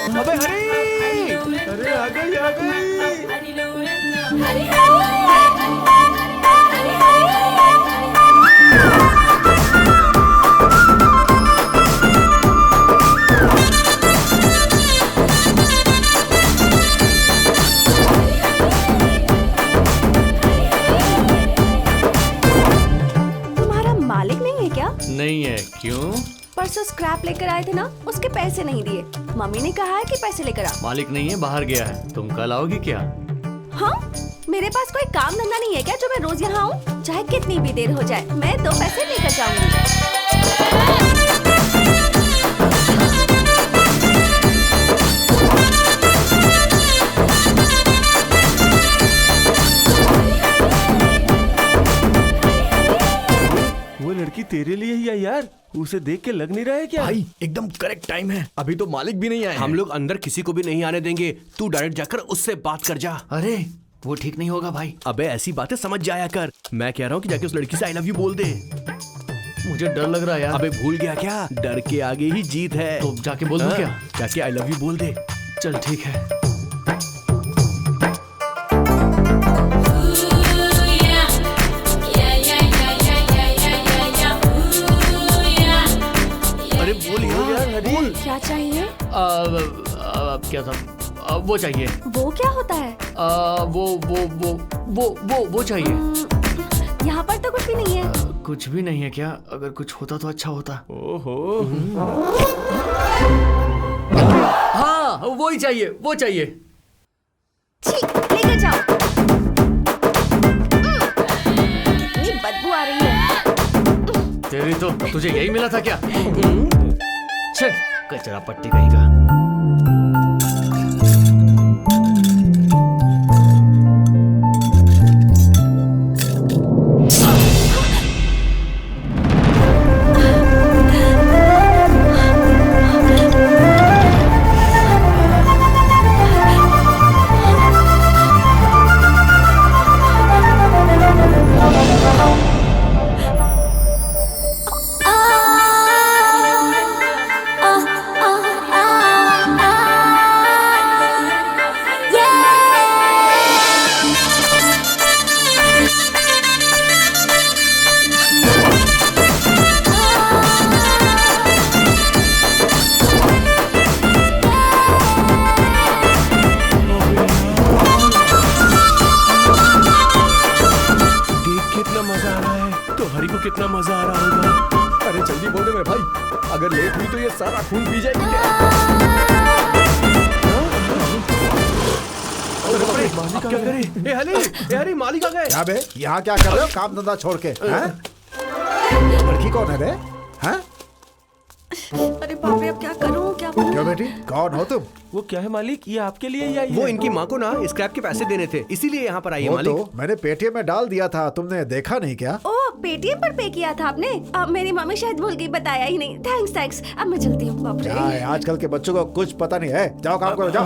अबे हरी, अरे आ गई आ गई। तुम्हारा मालिक नहीं है क्या? नहीं है। क्यों? परसों स्क्रैप लेकर आए थे ना, उसके पैसे नहीं दिए। मम्मी ने कहा है कि पैसे लेकर आओ। मालिक नहीं है, बाहर गया है। तुम कल आओगी क्या? हाँ, मेरे पास कोई काम धंधा नहीं है क्या जो मैं रोज यहाँ आऊँ? चाहे कितनी भी देर हो जाए, मैं तो पैसे लेकर जाऊंगी। वो लड़की तेरे लिए ही है यार, उसे देख के लग नहीं रहा है क्या? भाई एकदम करेक्ट टाइम है, अभी तो मालिक भी नहीं आए। हम लोग अंदर किसी को भी नहीं आने देंगे, तू डायरेक्ट जाकर उससे बात कर जा। अरे वो ठीक नहीं होगा भाई। अबे ऐसी बातें समझ जाया कर, मैं कह रहा हूँ कि जाके उस लड़की से आई लव यू बोल दे। मुझे डर लग रहा है यार। अबे भूल गया क्या, डर के आगे ही जीत है। तो जाके बोल दूं क्या? जाके आई लव यू बोल दे। चल ठीक है। अरे बोल यार हरी। क्या चाहिए? क्या था? वो चाहिए। वो क्या होता है? वो चाहिए। यहाँ पर तो कुछ भी नहीं है। कुछ भी नहीं है क्या? अगर कुछ होता तो अच्छा होता। ओहो। हाँ वो ही चाहिए, वो चाहिए। छी, लेकर जाओ। कितनी बदबू आ रही है। तेरी तो तुझे यही मिला था क्या? चल कचरा पट्टी कहीं का। कितना मजा आ रहा होगा। अरे जल्दी बोल दे मेरे भाई, अगर लेट हुई तो ये सारा खून पी जाएगी क्या? अब क्या करें? ए हरी मालिक आ गए। क्या बे, यहाँ क्या कर रहे हो काम धंधा छोड़ के? हैं? लड़की कौन है रे? हैं? अरे बाप रे, अब क्या करूं, क्या बोलूं? क्यों बेटी, कौन हो तुम? वो क्या है मालिक, ये आपके लिए ही आई है। वो इनकी माँ को ना स्क्रैप के पैसे देने थे, इसीलिए यहाँ पर आई है वो मालिक। तो मैंने पेटीएम में डाल दिया था, तुमने देखा नहीं क्या? ओ, पेटीएम पर पे किया था आपने? अब मेरी मम्मी शायद भूल गई, बताया ही नहीं। थैंक्स। अब मैं चलती हूँ। बाप रे। आजकल के बच्चों को कुछ पता नहीं है। जाओ काम करो, जाओ।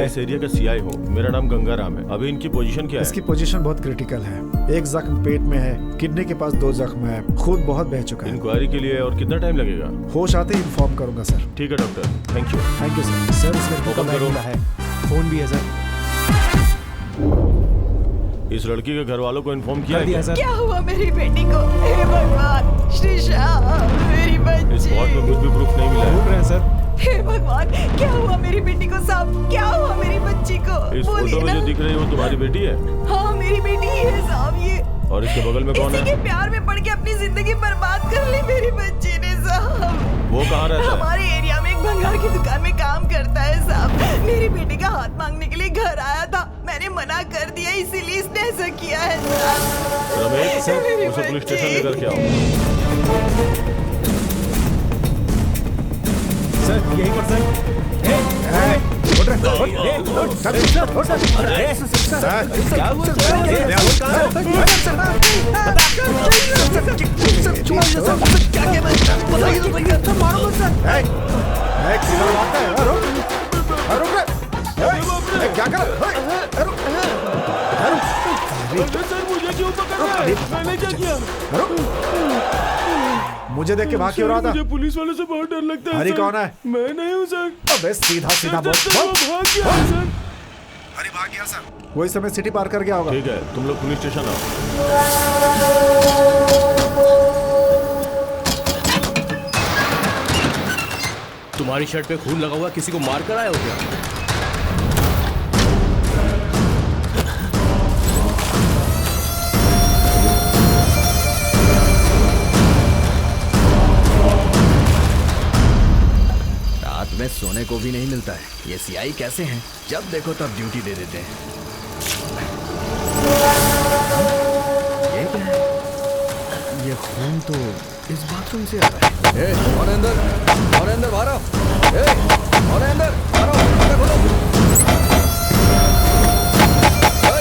इस एरिया का सीआई हूँ। मेरा नाम गंगाराम है। अभी इनकी पोजीशन क्या है? इसकी पोजीशन बहुत क्रिटिकल है। एक जख्म पेट में है, किडनी के पास 2 जख्म है, खून बहुत बह चुका है। इंक्वायरी के लिए और कितना टाइम लगेगा? होश आते ही इन्फॉर्म करूंगा सर। ठीक है doctor, thank you. Thank you sir. Sir इस लड़की का ओपन बैग करो। मिला है, फोन भी है सर। इस लड़की के घर वालों को इन्फॉर्म किया कर है दिया क्या? सर। क्या हुआ मेरी बेटी को? हे भगवान, श्रीषा मेरी इस बच्ची। स्पॉट में कुछ भी प्रूफ नहीं मिला ढूंढ है। रहे हैं सर। हे भगवान, क्या हुआ मेरी बेटी को साहब? क्या हुआ मेरी बच्ची को? इस बोलिए फोटो में ना। जो दिख रही है वो तुम्हारी बेटी है? हाँ मेरी बेटी ही है साहब ये। और इसके बगल में कौन इसी के है? प्यार में पड़ के अपनी जिंदगी बर्बाद कर ली मेरी बच्ची ने साहब। वो कहाँ रहता है? हमारे एरिया में एक भंगार की दुकान में काम करता है साहब। मेरी बेटी का हाथ मांगने के लिए घर आया था, मैंने मना कर दिया, इसीलिए इसने ऐसा किया है साहब। रमेश, मेरी उसे पुलिस बच्ची। स्टेशन लेकर के आओ। सर यहीं पर सर। क्या हुआ? क्या कर? सर मुझे क्यों पकड़ रहा है? मैंने क्या किया? मुझे देख के भाग क्यों रहा था? मुझे पुलिस वालों से बहुत डर लगता है। हरी सर। कौन है? मैं नहीं हूँ सर। अबे सीधा सीधा बोल। सर, वो भाग गया है, सर। हरी भाग गया सर। वही समय सिटी पार कर गया होगा। ठीक है, तुम लोग पुलिस स्टेशन आओ। तुम्हारी शर्ट पे खून लगा हुआ, किसी को मार कर आए हो क्या? रात में सोने को भी नहीं मिलता है। ये सीआई कैसे हैं? जब देखो तब ड्यूटी दे देते हैं। ये क्या है? ये खून तो इस बाथरूम से आ रहा है। ए, कौन है अंदर? कौन है अंदर? बाहर आओ। ए, कौन है अंदर? बाहर आओ, दरवाजा खोलो। ए,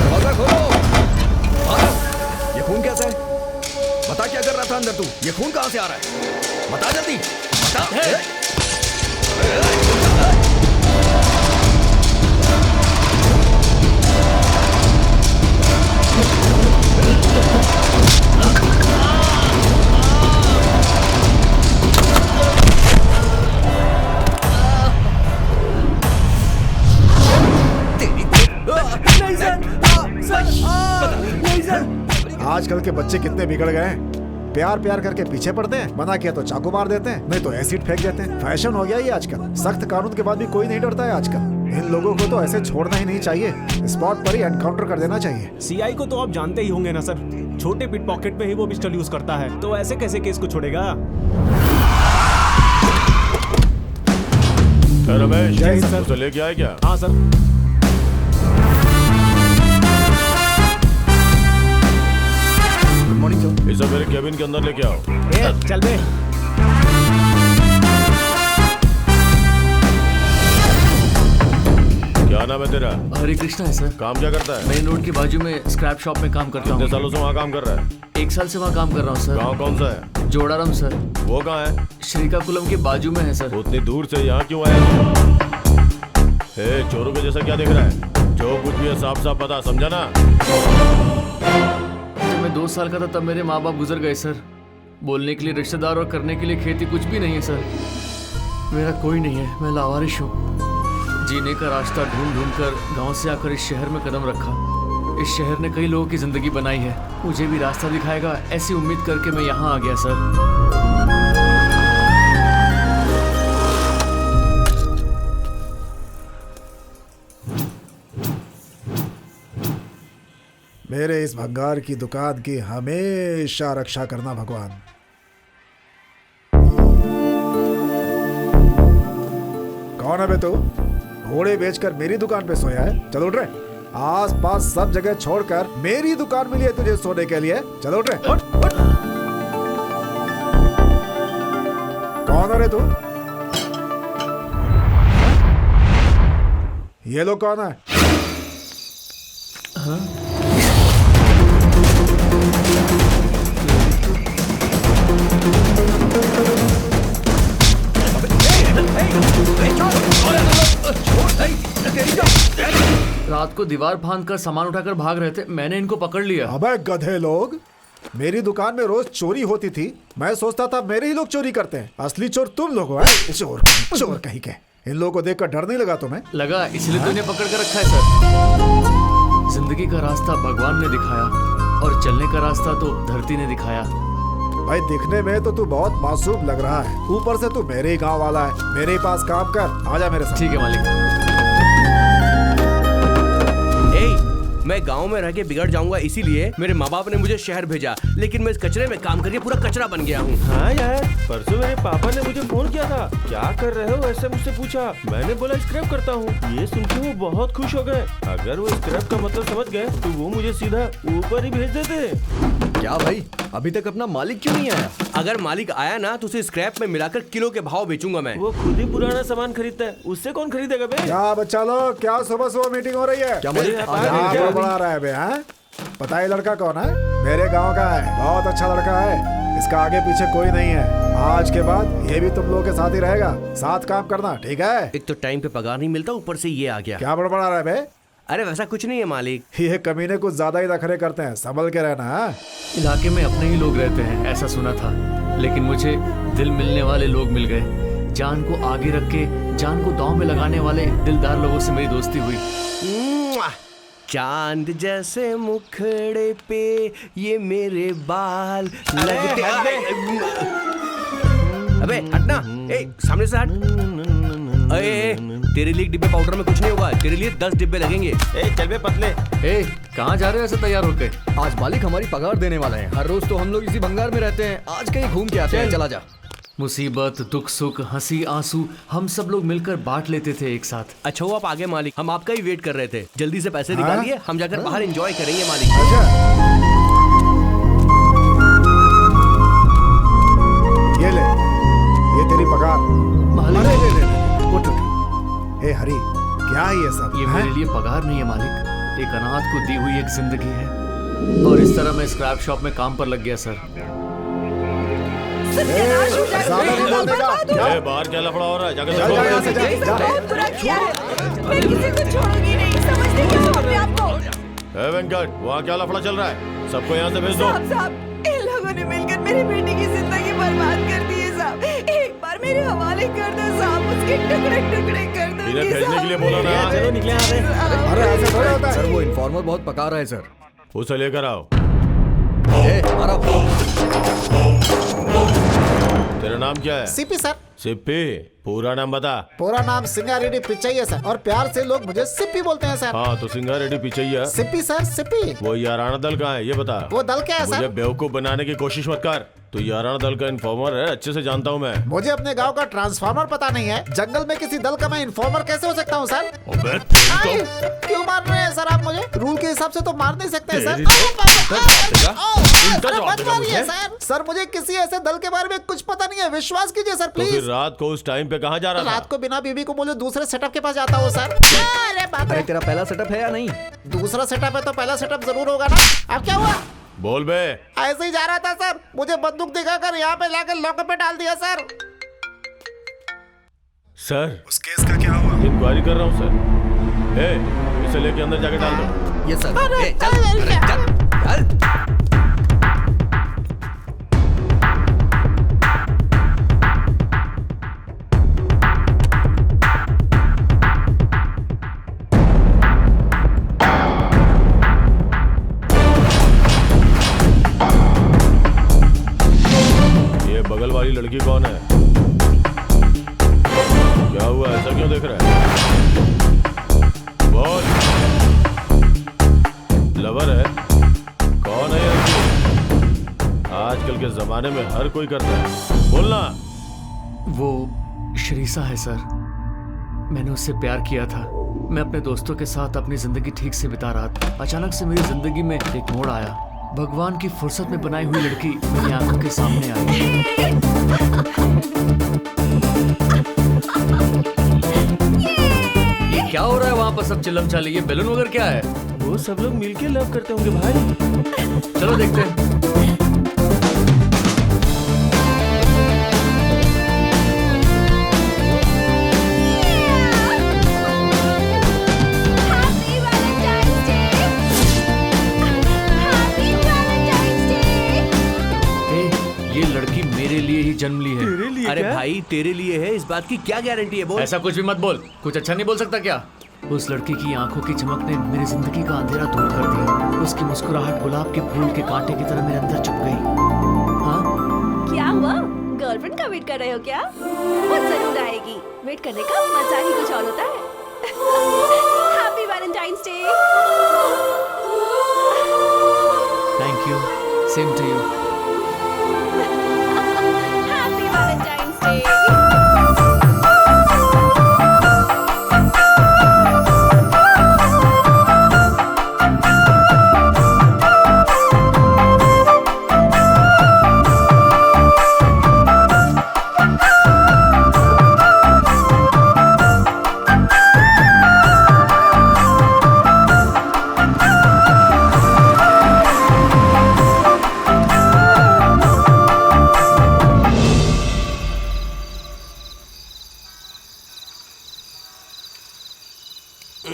दरवाजा खोलो। बाहर आओ। ये खून कैसा है? बता क्या कर रहा था अंदर तू? ये खून कहाँ से आ रहा है? बता जल्दी, बता। आजकल के बच्चे कितने बिगड़ गए हैं। प्यार प्यार करके पीछे पड़ते हैं, मना किया तो चाकू मार देते हैं, नहीं तो एसिड फेंक देते हैं। फैशन हो गया ये आजकल। सख्त कानून के बाद भी कोई नहीं डरता है आजकल। इन लोगों को तो ऐसे छोड़ना ही नहीं चाहिए, स्पॉट पर ही एनकाउंटर कर देना चाहिए। सीआई को तो आप जानते ही होंगे ना सर। छोटे पिट पॉकेट में ही वो पिस्टल यूज करता है, तो ऐसे कैसे केस को छोड़ेगा? रमेश, जय हिंद, सर। उसे लेके आए क्या? हाँ सर। Good morning sir. इसे मेरे केबिन के अंदर लेके आओ। ए, चल बे। क्या नाम है तेरा? हरे कृष्णा है सर। काम क्या करता है? मेन रोड के बाजू में स्क्रैप शॉप में काम करता कितने हूँ। सालों से वहाँ काम कर रहा है? 1 साल से वहाँ काम कर रहा हूँ सर। गाँव कौन सा है? जोड़ाराम सर। वो कहाँ है? श्रीकाकुलम के बाजू में है सर। उतनी दूर से यहाँ क्यों आया? हे, चोरों के जैसा क्या देख रहा है? जो कुछ भी है साफ साफ बता, समझा ना? जब मैं 2 साल का था तब मेरे माँ बाप गुजर गए सर। बोलने के लिए रिश्तेदार और करने के लिए खेती कुछ भी नहीं है सर। मेरा कोई नहीं है, मैं लावारिश हूँ। जीने का रास्ता ढूंढ ढूंढ कर गाँव से आकर इस शहर में कदम रखा। इस शहर ने कई लोगों की जिंदगी बनाई है, मुझे भी रास्ता दिखाएगा ऐसी उम्मीद करके मैं यहाँ आ गया सर। मेरे इस भंगार की दुकान की हमेशा रक्षा करना भगवान। कौन है बे तू? घोड़े बेचकर मेरी दुकान पे सोया है? चल उठ रे। आस पास सब जगह छोड़कर मेरी दुकान मिली है तुझे सोने के लिए। चल उठ रे, उठ, उठ। कौन है रे तू? ये लोग कौन है? छोड़ रात को दीवार फांद कर सामान उठाकर भाग रहे थे, मैंने इनको पकड़ लिया। अबे गधे लोग, मेरी दुकान में रोज चोरी होती थी, मैं सोचता था मेरे ही लोग चोरी करते हैं, असली चोर तुम लोग हो। चोर चोर कहीं के। इन लोगों को देखकर डर नहीं लगा तुम्हें? लगा, इसलिए तो इन्हें पकड़ कर रखा है सर। जिंदगी का रास्ता भगवान ने दिखाया और चलने का रास्ता तो धरती ने दिखाया। भाई दिखने में तो तू बहुत मासूम लग रहा है, ऊपर से तू मेरे ही गांव वाला है। मेरे ही पास काम कर, आजा मेरे साथ। ठीक है मालिक। मैं गांव में रह के बिगड़ जाऊंगा, इसीलिए मेरे माँ बाप ने मुझे शहर भेजा, लेकिन मैं इस कचरे में काम करके पूरा कचरा बन गया हूँ। हाँ यार, परसों मेरे पापा ने मुझे फोन किया था, क्या कर रहे हो ऐसे मुझसे पूछा। मैंने बोला स्क्रैप करता हूँ। ये सुन के वो बहुत खुश हो गए। अगर वो स्क्रैप का मतलब समझ गए तो वो मुझे सीधा ऊपर ही भेज देते। क्या भाई, अभी तक अपना मालिक क्यों नहीं आया? अगर मालिक आया ना तो उसे स्क्रैप में मिलाकर किलो के भाव बेचूंगा मैं। वो खुद ही पुराना सामान खरीदता है, उससे कौन खरीदेगा बे? क्या बच्चा लोग, क्या सुबह सुबह मीटिंग हो रही है? क्या मालिक? क्या बड़ा रहा है बे? हाँ? पता है लड़का कौन है? मेरे गांव का है, बहुत अच्छा लड़का है, इसका आगे पीछे कोई नहीं है। आज के बाद ये भी तुम लोगों के साथ ही रहेगा, साथ काम करना, ठीक है? एक तो टाइम पे पगार नहीं मिलता, ऊपर से ये आ गया। क्या बड़बड़ा रहा है बे? अरे वैसा कुछ नहीं है मालिक। ये कमीने कुछ ज्यादा ही नखरे करते हैं, संभल के रहना। हाँ? इलाके में अपने ही लोग रहते हैं ऐसा सुना था, लेकिन मुझे दिल मिलने वाले लोग मिल गए। जान को आगे रख के जान को दांव में लगाने वाले दिलदार लोगों से मेरी दोस्ती हुई। चांद जैसे मुखड़े पे ये मेरे बाल लगते। अबे हटना, सामने से हट। तेरे लिए डिब्बे पाउडर में कुछ नहीं होगा, तेरे लिए 10 डिब्बे लगेंगे। चल बे पतले। कहाँ जा रहे हो ऐसे तैयार होके? आज मालिक हमारी पगार देने वाला है। हर रोज तो हम लोग इसी भंगार में रहते हैं, आज कहीं घूम के आते हैं। चला जा। मुसीबत, दुख सुख, हंसी आंसू हम सब लोग मिलकर बांट लेते थे एक साथ। अच्छा वो आप आगे मालिक, हम आपका ही वेट कर रहे थे। जल्दी से पैसे निकालिए, हम जाकर बाहर एंजॉय करेंगे मालिक। अच्छा, ये ले, ये तेरी पगार। उठ उठ। हे हरी, क्या है ये सब? ये मेरे लिए पगार नहीं है मालिक, एक अनाथ को दी हुई एक जिंदगी है। और इस तरह मैं स्क्रैप शॉप में काम पर लग गया सर। बाहर क्या लफड़ा हो रहा है? जाकर बहुत बुरा किया है, मैं किसी को छोड़ूंगी नहीं, समझते क्या हो अपने आप को? वेंकट, वहाँ क्या लफड़ा चल रहा है? सबको यहाँ से भेज दो। साहब, इन लोगों ने मिलकर मेरी बेटी की जिंदगी बर्बाद कर दी है साहब। एक बार मेरे हवाले कर दो साहब, उसके टुकड़े टुकड़े कर दो। इन्हें भेजने के लिए बोलो ना। चलो निकले यहाँ से। अरे ऐसे थोड़ा होता है। सर वो इन्फॉर्मर बहुत पका रहा है सर। उसे लेकर आओ। मारा। तेरा नाम क्या है? CP sir. सिप्पी, पूरा नाम बता। पूरा नाम सिंगारेड्डी पिचैया सर, और प्यार से लोग मुझे सिप्पी बोलते हैं सर। हाँ तो सिंगारेड्डी पिचैया। सिप्पी सर, सिप्पी। वो याराना दल कहाँ है ये बता। वो दल क्या है मुझे सर? बेवकूफ बनाने की कोशिश मत कर। तो याराना दल का इन्फॉर्मर है, अच्छे से जानता हूँ मैं। मुझे अपने गांव का ट्रांसफार्मर पता नहीं है, जंगल में किसी दल का मैं इन्फॉर्मर कैसे हो सकता हूँ सर? अबे आई, क्यों मार रहे हैं सर आप मुझे? रूल के हिसाब से तो मार नहीं सकते हैं सर। अरे मत मारिए सर। सर मुझे किसी ऐसे दल के बारे में कुछ पता नहीं है, विश्वास कीजिए सर तो फिर प्लीज। रात को उस टाइम पे कहाँ जा रहा था? रात को बिना बीबी को बोले दूसरे सेटअप के पास जाता हूँ सर। अरे बाप रे, अरे तेरा पहला सेटअप है या नहीं? दूसरा सेटअप है तो पहला सेटअप जरूर होगा ना। अब क्या हुआ? बोल बे। ऐसे ही जा रहा था सर, मुझे बंदूक दिखाकर यहाँ पे लाकर लॉकअप पे डाल दिया सर। सर उस केस का क्या हुआ? इंक्वायरी कर रहा हूँ सर। इसे लेके अंदर जाके डाल दो। ये सर। ये बगल वाली लड़की कौन है? क्या हुआ, ऐसा क्यों देख रहा है? बोल। लवर है? कौन है ये लड़की? आजकल के जमाने में हर कोई करता है, बोलना। वो श्रीसा है सर, मैंने उससे प्यार किया था। मैं अपने दोस्तों के साथ अपनी जिंदगी ठीक से बिता रहा था, अचानक से मेरी जिंदगी में एक मोड़ आया। भगवान की फुर्सत में बनाई हुई लड़की मेरी आंखों के सामने आई। ये क्या हो रहा है वहाँ पर? सब चिल्लम चाली, ये बैलून वगैरह क्या है? वो सब लोग मिलके लव करते होंगे भाई। चलो देखते हैं। हैप्पी ये लड़की मेरे लिए ही जन्म ली है। तेरे लिए अरे क्या? भाई तेरे लिए है, इस बात की क्या गारंटी है? बोल। ऐसा कुछ भी मत बोल। कुछ अच्छा नहीं बोल सकता क्या? उस लड़की की आंखों की चमक ने मेरी जिंदगी का अंधेरा दूर कर दिया। उसकी मुस्कुराहट गुलाब के फूल के कांटे की तरह मेरे अंदर चुप गई। हाँ, क्या हुआ? गर्लफ्रेंड का वेट कर रहे हो क्या? वो जरूर आएगी। वेट करने का मजा ही कुछ और होता है। Happy Valentine's day. Thank you. Same to you. Happy Valentine's day.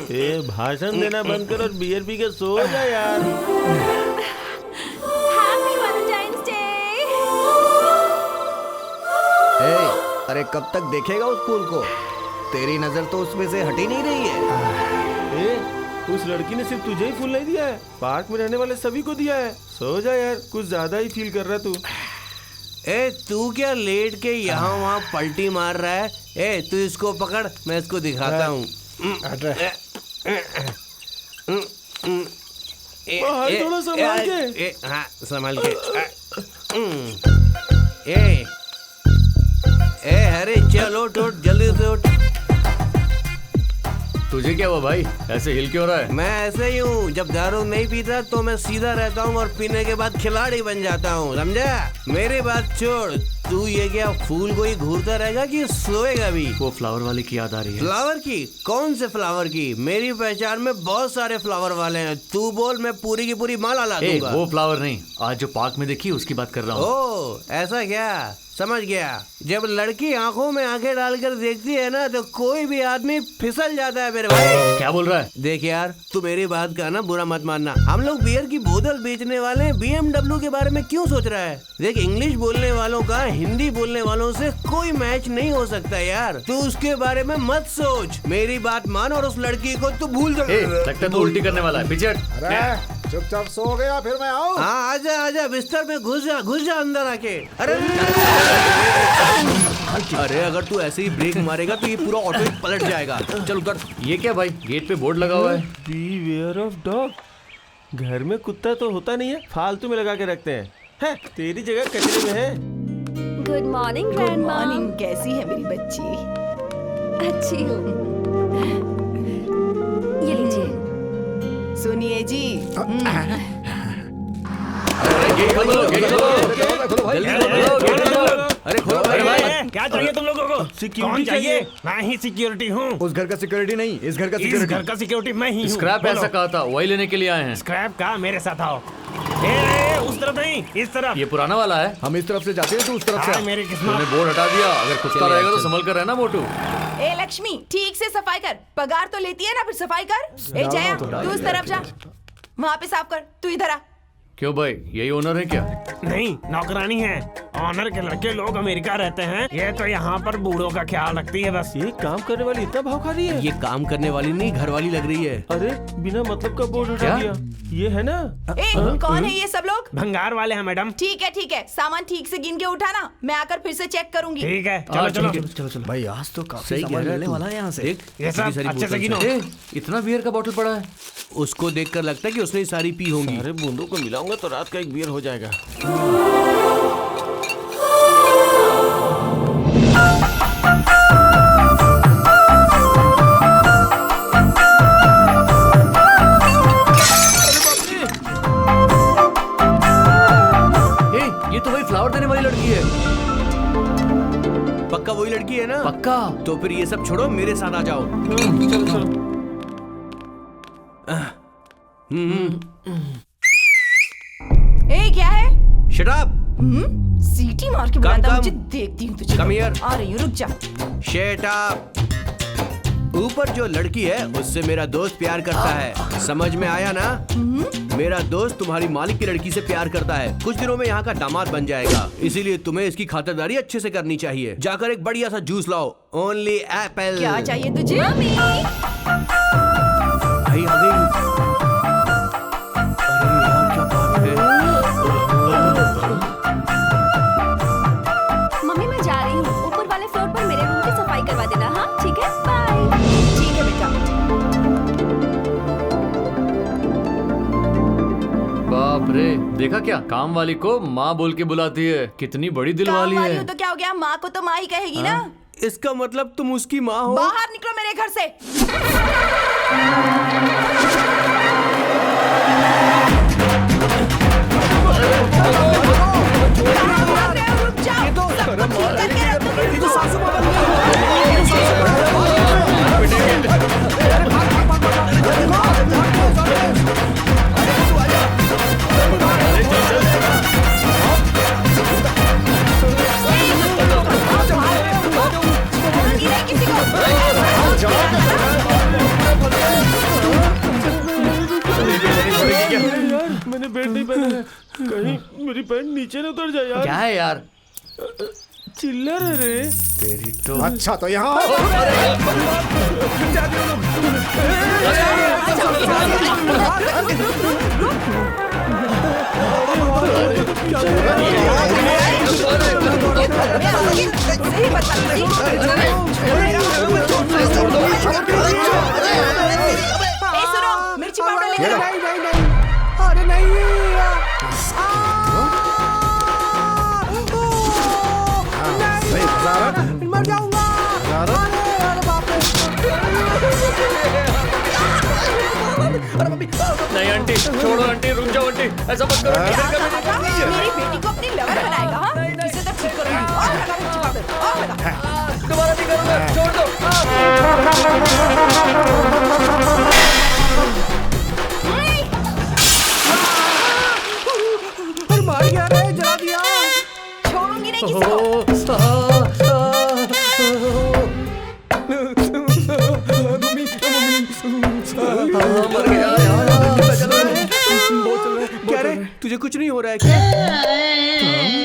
ए, भाषण देना बंद कर और बियर पी के सो जा यार। Happy Valentine's day. अरे कब तक देखेगा उस फूल को? तेरी नजर तो उसमें से हट ही नहीं रही है। ए, उस लड़की ने सिर्फ तुझे ही फूल नहीं दिया है, पार्क में रहने वाले सभी को दिया है। सो जा यार, कुछ ज्यादा ही फील कर रहा तू। ए तू क्या लेट के यहाँ वहाँ पलटी मार रहा है? ए तू इसको पकड़, मैं इसको दिखाता हूँ। भाई, थोड़ा संभाल के। हाँ संभाल के। अरे चलो उठ, जल्दी से उठ। तुझे क्या हुआ भाई? ऐसे हिल क्यों रहा है? मैं ऐसे ही हूँ, जब दारू नहीं पीता तो मैं सीधा रहता हूँ और पीने के बाद खिलाड़ी बन जाता हूँ, समझा? मेरी बात छोड़, तू ये क्या फूल को ही घूरता रहेगा कि सोएगा भी? वो फ्लावर वाले की याद आ रही है। फ्लावर की? कौन से फ्लावर की? मेरी पहचान में बहुत सारे फ्लावर वाले हैं। तू बोल, मैं पूरी की पूरी माला ला दूंगा। वो फ्लावर नहीं, आज जो पार्क में देखी उसकी बात कर रहा हूँ। ओ ऐसा क्या? समझ गया। जब लड़की आंखों में आंखें डालकर देखती है ना तो कोई भी आदमी फिसल जाता है मेरे भाई। क्या बोल रहा है? देख यार, तू मेरी बात का ना बुरा मत मानना। हम लोग बियर की बोतल बेचने वाले BMW के बारे में क्यों सोच रहा है? देख, इंग्लिश बोलने वालों का हिंदी बोलने वालों से कोई मैच नहीं हो सकता यार। तू उसके बारे में मत सोच, मेरी बात मान और उस लड़की को तू भूल जा। लगता है तू उल्टी करने वाला है। पीछे हट। अरे चुपचाप सो गया, फिर मैं आऊँ? हाँ आजा आजा, बिस्तर में घुस जा अंदर आके। अरे अरे अगर तू ऐसे ही ब्रेक मारेगा तो ये पूरा ऑटो ही पलट जाएगा। चल उतर। ये क्या भाई? गेट पे बोर्ड लगा हुआ है। Beware of dog. घर में कुत्ता तो होता नहीं है, फालतू में लगा के रखते हैं। हैं, तेरी जगह कचरे में है। Good morning good grandma. Morning. कैसी है मेरी बच्ची? अच्छी हूँ। ये लीजिए। सुनिए जी, गेट खोलो, गेट खोलो। जल्दी खोलो, गेट खोलो। अरे खोलो भाई। क्या चाहिए तुम लोगों को? कौन चाहिए? मैं ही सिक्योरिटी हूँ। उस घर का सिक्योरिटी नहीं, इस घर का इस सिक्योरिटी। घर का सिक्योरिटी मैं ही हूँ। स्क्रैप ऐसा कहा था, वही लेने के लिए आए हैं। स्क्रैप का? मेरे साथ आओ। उस तरफ नहीं, इस तरफ। ये पुराना वाला है। हम इस तरफ से जाते हैं, तू उस तरफ से हाँ, आ। मेरी किस्मत। तूने बोर्ड हटा दिया, अगर कुत्ता रहेगा तो संभल कर रहना मोटू। ए लक्ष्मी, ठीक से सफाई कर। पगार तो लेती है ना, फिर सफाई कर। ए जया, तू उस तरफ जा, वहाँ पे साफ कर। तू इधर आ। क्यों भाई, यही ओनर है क्या? नहीं, नौकरानी है। ऑनर के लड़के लोग अमेरिका रहते हैं, ये तो यहाँ पर बूढ़ों का ख्याल रखती है बस। ये काम करने वाली इतना भाव खा रही है? ये काम करने वाली नहीं, घर वाली लग रही है। अरे बिना मतलब का बोर्ड हटा क्या? दिया। ये है ना? ए कौन है ये सब लोग? भंगार वाले हैं मैडम। ठीक है, सामान ठीक से गिन के उठाना। मैं आकर फिर से चेक करूंगी। ठीक है, चलो चलो। चलो चलो। भाई आज तो काफी सही सामान कह रहा है मिलने तू। वाला है यहाँ से। देख, ये सब इतनी सारी अच्छे से बोतल गिनो। से। इतना बियर का बोतल पड़ा है। उसको देखकर लगता है कि उसने सारी पी होंगी। अरे बूंदों को मिलाऊंगा तो रात का एक बियर हो जाएगा। ये तो वही फ्लावर देने वाली लड़की है। पक्का वही लड़की है ना? पक्का। तो फिर ये सब छोड़ो, मेरे साथ आ जाओ। चलो चलो। ए क्या है? Shut up. सीटी मार के कम, बुलाता, कम। मुझे देखती हूँ तुझे। Come here. आ रही हूँ, रुक जा। Shut up. ऊपर जो लड़की है उससे मेरा दोस्त प्यार करता है, समझ में आया ना? मेरा दोस्त तुम्हारी मालिक की लड़की से प्यार करता है, कुछ दिनों में यहाँ का दामाद बन जाएगा, इसीलिए तुम्हें इसकी खातिरदारी अच्छे से करनी चाहिए। जाकर एक बढ़िया सा जूस लाओ, ओनली एप्पल। क्या चाहिए तुझे? मम्मी। आई आ गई। अरे यार क्या बात है। मम्मी मैं जा रही हूँ, ऊपर वाले फ्लोर पर मेरे रूम की सफाई करवा देना। हाँ ठीक है, बाय। ठीक है बेटा। बाप रे, देखा क्या, काम वाली को माँ बोल के बुलाती है, कितनी बड़ी दिल वाली काम है। हो तो क्या हो गया, माँ को तो माँ ही कहेगी ना। इसका मतलब तुम उसकी माँ हो? बाहर निकलो मेरे घर से। रुक जाओ, सब कुछ ठीक करके रख दूंगी। छोड़ूंगी नहीं किसी को। यार मैंने बेल्ट नहीं पहना है, कहीं मेरी पैंट नीचे न उतर जाए यार। क्या है यार? चिल्लर है रे। तेरी तो अच्छा तो यहाँ आओ। सही बता। सुनो, मिर्ची पाउडर लेकर आओ। अरे नहीं। सही मजा आ रहा है? मर जाऊंगा। मजा आ रहा है? नहीं आंटी, छोड़ो आंटी, रुक जाओ आंटी, ऐसा मत करो। मेरी बेटी को अपनी लवर बनाएगा। हाँ, इसे तो ठीक करूंगी। और लगा मिर्ची पाउडर, और लगा। दोबारा नहीं करूंगा, छोड़ दो। अरे मार गया रे, जला दिया। छोड़ूंगी नहीं किसी को। मर गया यार, कितना चल रहा है? क्या रे, तुझे कुछ नहीं हो रहा है क्या?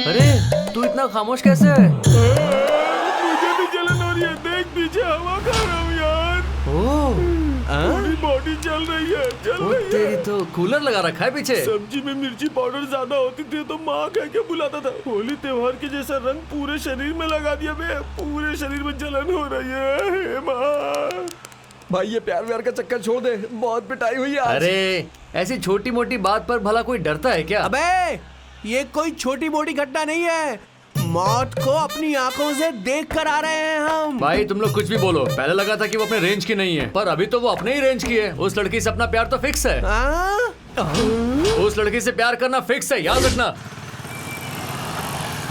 अरे तू इतना खामोश कैसे है? मुझे भी जलन हो रही है, देख पीछे हवा खा रहा हूँ यार। ओह, पूरी बॉडी जल रही है, जल वो रही है। तेरी तो कूलर लगा रखा है पीछे। सब्जी में मिर्ची पाउडर ज्यादा होती थी तो माँ कह के बुलाता था। होली त्योहार के जैसा रंग पूरे शरीर में लगा दिया बे, पूरे शरीर में जलन हो रही है। हे माँ। भाई ये प्यार व्यार का चक्कर छोड़ दे, बहुत पिटाई हुई है आज। अरे ऐसी छोटी मोटी बात पर भला कोई डरता है क्या? अबे ये कोई छोटी मोटी घटना नहीं है, मौत को अपनी आंखों से देख कर आ रहे हैं हम। भाई तुम लोग कुछ भी बोलो, पहले लगा था कि वो अपने रेंज की नहीं है, पर अभी तो वो अपने ही रेंज की है। उस लड़की से अपना प्यार तो फिक्स है। उस लड़की से प्यार करना फिक्स है, याद रखना।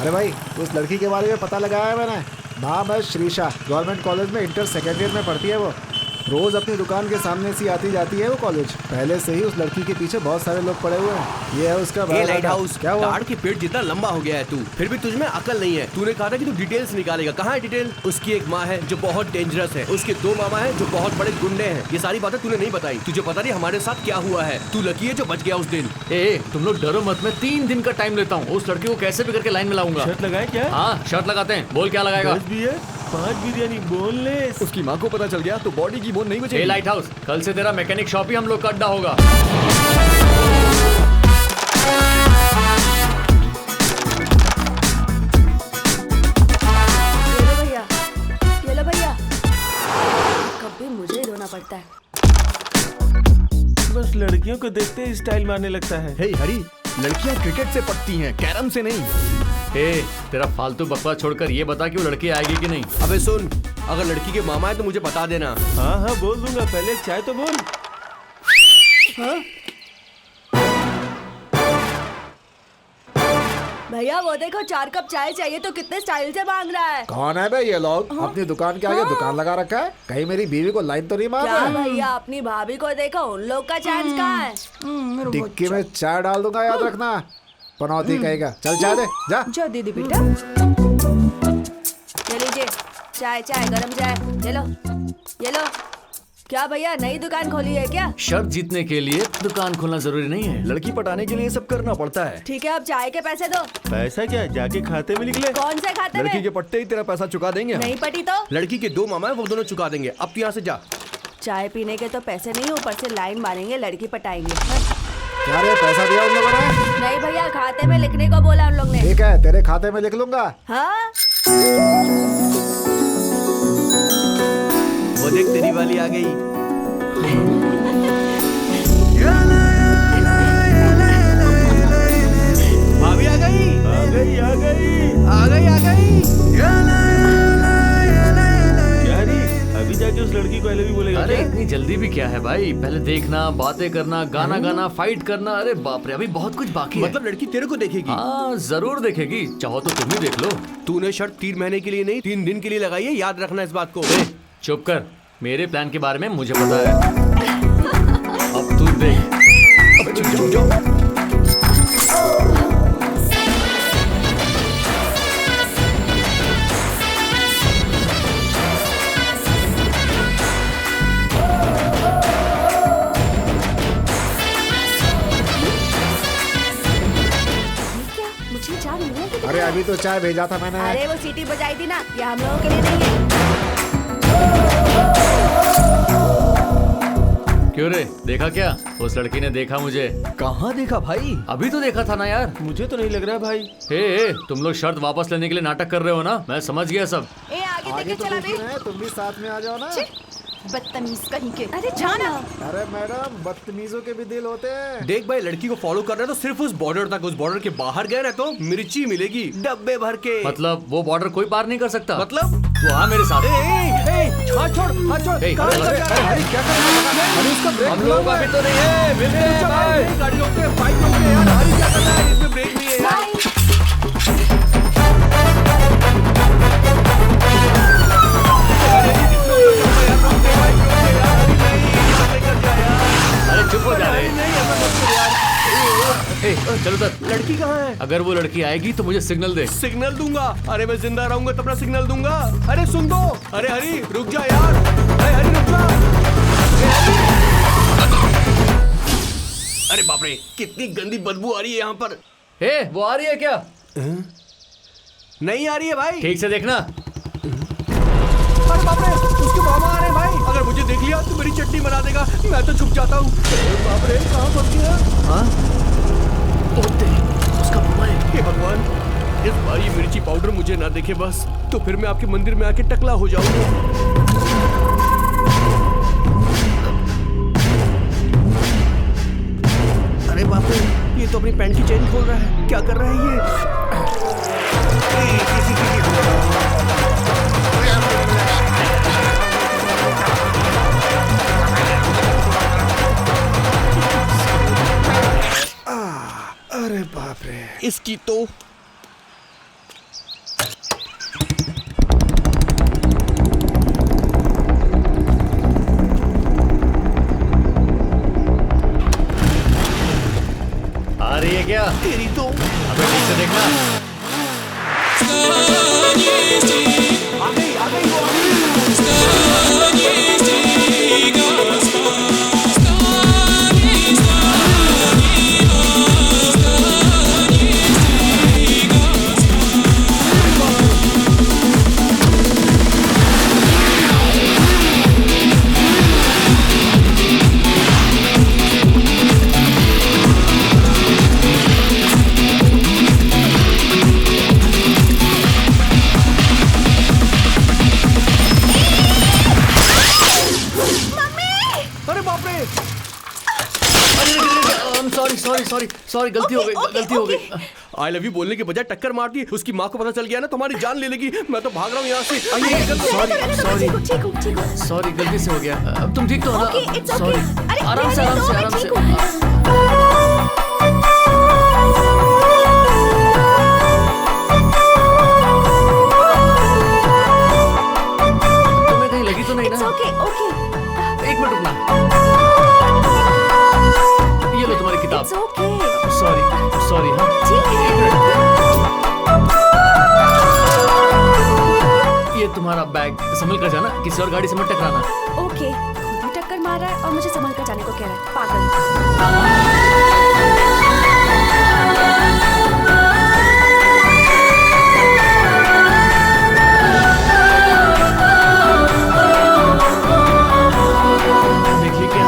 अरे भाई उस लड़की के बारे में पता लगाया है मैंने। नाम है श्रीषा, गवर्नमेंट कॉलेज में इंटर सेकेंड ईयर में पढ़ती है वो। रोज अपनी दुकान के सामने से आती जाती है वो कॉलेज। पहले से ही उस लड़की के पीछे बहुत सारे लोग पड़े हुए हैं। ये है उसका लाइट हाउस। क्या हुआ? ताड़ के पेड़ जितना लंबा हो गया है तू, फिर भी तुझमें अकल नहीं है। तूने कहा था कि तू डिटेल्स निकालेगा, कहाँ है डिटेल? उसकी एक माँ है जो बहुत डेंजरस है, उसके 2 मामा है जो बहुत बड़े गुंडे हैं। ये सारी बातें तूने नहीं बताई। तुझे पता नहीं हमारे साथ क्या हुआ है। तू लकी है जो बच गया उस दिन। ए तुम लोग डरो मत, मैं 3 दिन का टाइम लेता हूँ। उस लड़की को कैसे भी करके लाइन में लाऊंगा। शर्ट लगाए क्या? हाँ शर्ट लगाते हैं, बोल क्या लगाएगा? 10 बियर 5 बिरयानी बोल ले। उसकी माँ को पता चल गया तो बॉडी की बोन नहीं ए बचेगी। लाइट हाउस, कल से तेरा मैकेनिक शॉप ही हम लोग का अड्डा होगा। ये लो भैया, कभी मुझे रोना पड़ता है। बस लड़कियों को देखते ही स्टाइल मारने लगता है। हे हरी, लड़कियां क्रिकेट से पटती हैं, कैरम से नहीं। ए तेरा फालतू बकवास छोड़कर ये बता कि वो लड़की आएगी कि नहीं। अबे सुन, अगर लड़की के मामा है तो मुझे बता देना। हाँ हाँ बोल दूंगा, पहले चाय तो बोल। भैया वो देखो 4 कप चाय चाहिए तो कितने स्टाइल से मांग रहा है। कौन है बे ये लोग? अपनी दुकान के आगे दुकान लगा रखा है। कहीं मेरी बीवी को लाइन तो नहीं मार क्या रहा है? भैया अपनी भाभी को देखो, उन लोग का चांस कहाँ है? डिक्की में चाय डाल दूंगा, याद रखना। पनौती कहेगा। चल चाय दे जा। जो दीदी बेटा, ये लीजिए चाय, चाय गरम चाय, ये लो, ये लो। क्या भैया नई दुकान खोली है क्या? शर्त जीतने के लिए दुकान खोलना जरूरी नहीं है। लड़की पटाने के लिए ये सब करना पड़ता है। ठीक है अब चाय के पैसे दो। पैसा क्या जाके खाते में निकले? कौन से खाते लड़की में? के पट्टे ही तेरा पैसा चुका देंगे हम। नहीं पटी तो लड़की के 2 मामा है, वो दोनों चुका देंगे। अब तू यहाँ से जा। चाय पीने के तो पैसे नहीं, ऊपर से लाइन मारेंगे, लड़की पटाएंगे। क्या रे पैसा दिया उन लोगों ने? नहीं भैया खाते में लिखने को बोला उन लोग ने। ठीक है तेरे खाते में लिख लूंगा। हाँ वो देख तेरी वाली आ गई। भाभी आ गई। आ गई आ गई आ गई आ गई। क्या री अभी जाके उस लड़की को I love you बोलेगा अरे क्या? इतनी जल्दी भी क्या है भाई, पहले देखना, बातें करना, गाना गाना, फाइट करना। अरे बाप रे, अभी बहुत कुछ बाकी है। मतलब लड़की तेरे को देखेगी? हाँ जरूर देखेगी, चाहो तो तुम ही देख लो। तूने शर्ट 3 महीने के लिए नहीं 3 दिन के लिए लगाई है, याद रखना इस बात को। चुप कर, मेरे प्लान के बारे में मुझे पता है। अब तू देख। जाओ जाओ। क्या मुझे चाय मिल रही है? अरे अभी तो चाय भेजा था मैंने। अरे वो सीटी बजाई थी ना, ये हम लोगों के लिए नहीं है। क्यों रे, देखा क्या? उस लड़की ने देखा मुझे। कहाँ देखा भाई? अभी तो देखा था ना यार। मुझे तो नहीं लग रहा है भाई। हे, तुम लोग शर्त वापस लेने के लिए नाटक कर रहे हो ना? मैं समझ गया सब। ए आगे आगे देखे तो चला देख रहे हैं, तुम भी साथ में आ जाओ ना। बदतमीज कहीं के। अरे जाना। अरे मैडम बदतमीजों के भी दिल होते हैं। देख भाई, लड़की को फॉलो कर रहे हैं तो सिर्फ उस बॉर्डर तक, उस बॉर्डर के बाहर गए ना तो मिर्ची मिलेगी डब्बे भर के। मतलब वो बॉर्डर कोई पार नहीं कर सकता? मतलब तो हाँ मेरे साथ। हाथ छोड़ हाथ छोड़। ए, कहाँ अरे, जा रहा है? क्या कर रहा है? अरे उसका ब्रेक हम लोग अभी तो नहीं है, मिलते हैं भाई। गाड़ी रोकते हैं, बाइक रोकते हैं यार। हरी क्या कर रहा है? इसमें ब्रेक नहीं है यार। अरे चुप हो जा रहे। ए, चलो तक। लड़की कहाँ है? अगर वो लड़की आएगी तो मुझे सिग्नल दे। सिग्नल दूंगा? अरे मैं जिंदा रहूंगा तब ना सिग्नल दूंगा। अरे सुन दो। अरे हरी रुक जा यार। अरे हरी रुक जा। अरे बाप रे, कितनी गंदी बदबू आ रही है यहाँ पर। हे, वो आ रही है क्या? नहीं आ रही है भाई। ठीक से देखना। अरे बाप रे, उसके मामा आ रहे हैं भाई। अगर मुझे देख लिया तो मेरी चटनी बना देगा। मैं तो छुप जाता हूँ। अरे बाप रे, कहाँ फंस गया? हाँ? उसका मामा है। हे भगवान, इस बार ये मिर्ची पाउडर मुझे ना देखे बस, तो फिर मैं आपके मंदिर में आके टकला हो जाऊंगा। अरे बाप रे, ये तो अपनी पैंट की चेन खोल रहा है। क्या कर रहा है ये? अरे बाप रे। इसकी तो आ रही है क्या? तेरी तो अबे ठीक से देखना। आ गई वो आ गई। अरे बाप रे, सॉरी, गलती हो गई। आई लव यू बोलने के बजाय टक्कर मारती है। उसकी माँ को पता चल गया ना, तुम्हारी जान ले लेगी। मैं तो भाग रहा हूँ यहाँ से। सॉरी, गलती से हो गया। अब तुम ठीक तो हो ना? Okay, it's okay. सॉरी। अरे, आराम से, रहने दो, मैं आराम ठीक से। तुम्हें कहीं लगी तो नहीं ना? ओके एक मिनट रुकना। ये लो तुम्हारी किताब। It's okay. सॉरी हाँ। ठीक है। एक मिनट। ये तुम्हारा बैग, संभल कर जाना, किसी और गाड़ी से मत टकराना। ओके खुद ही मार रहा है और मुझे संभल कर जाने को कह रहा है। पागल। देखिए क्या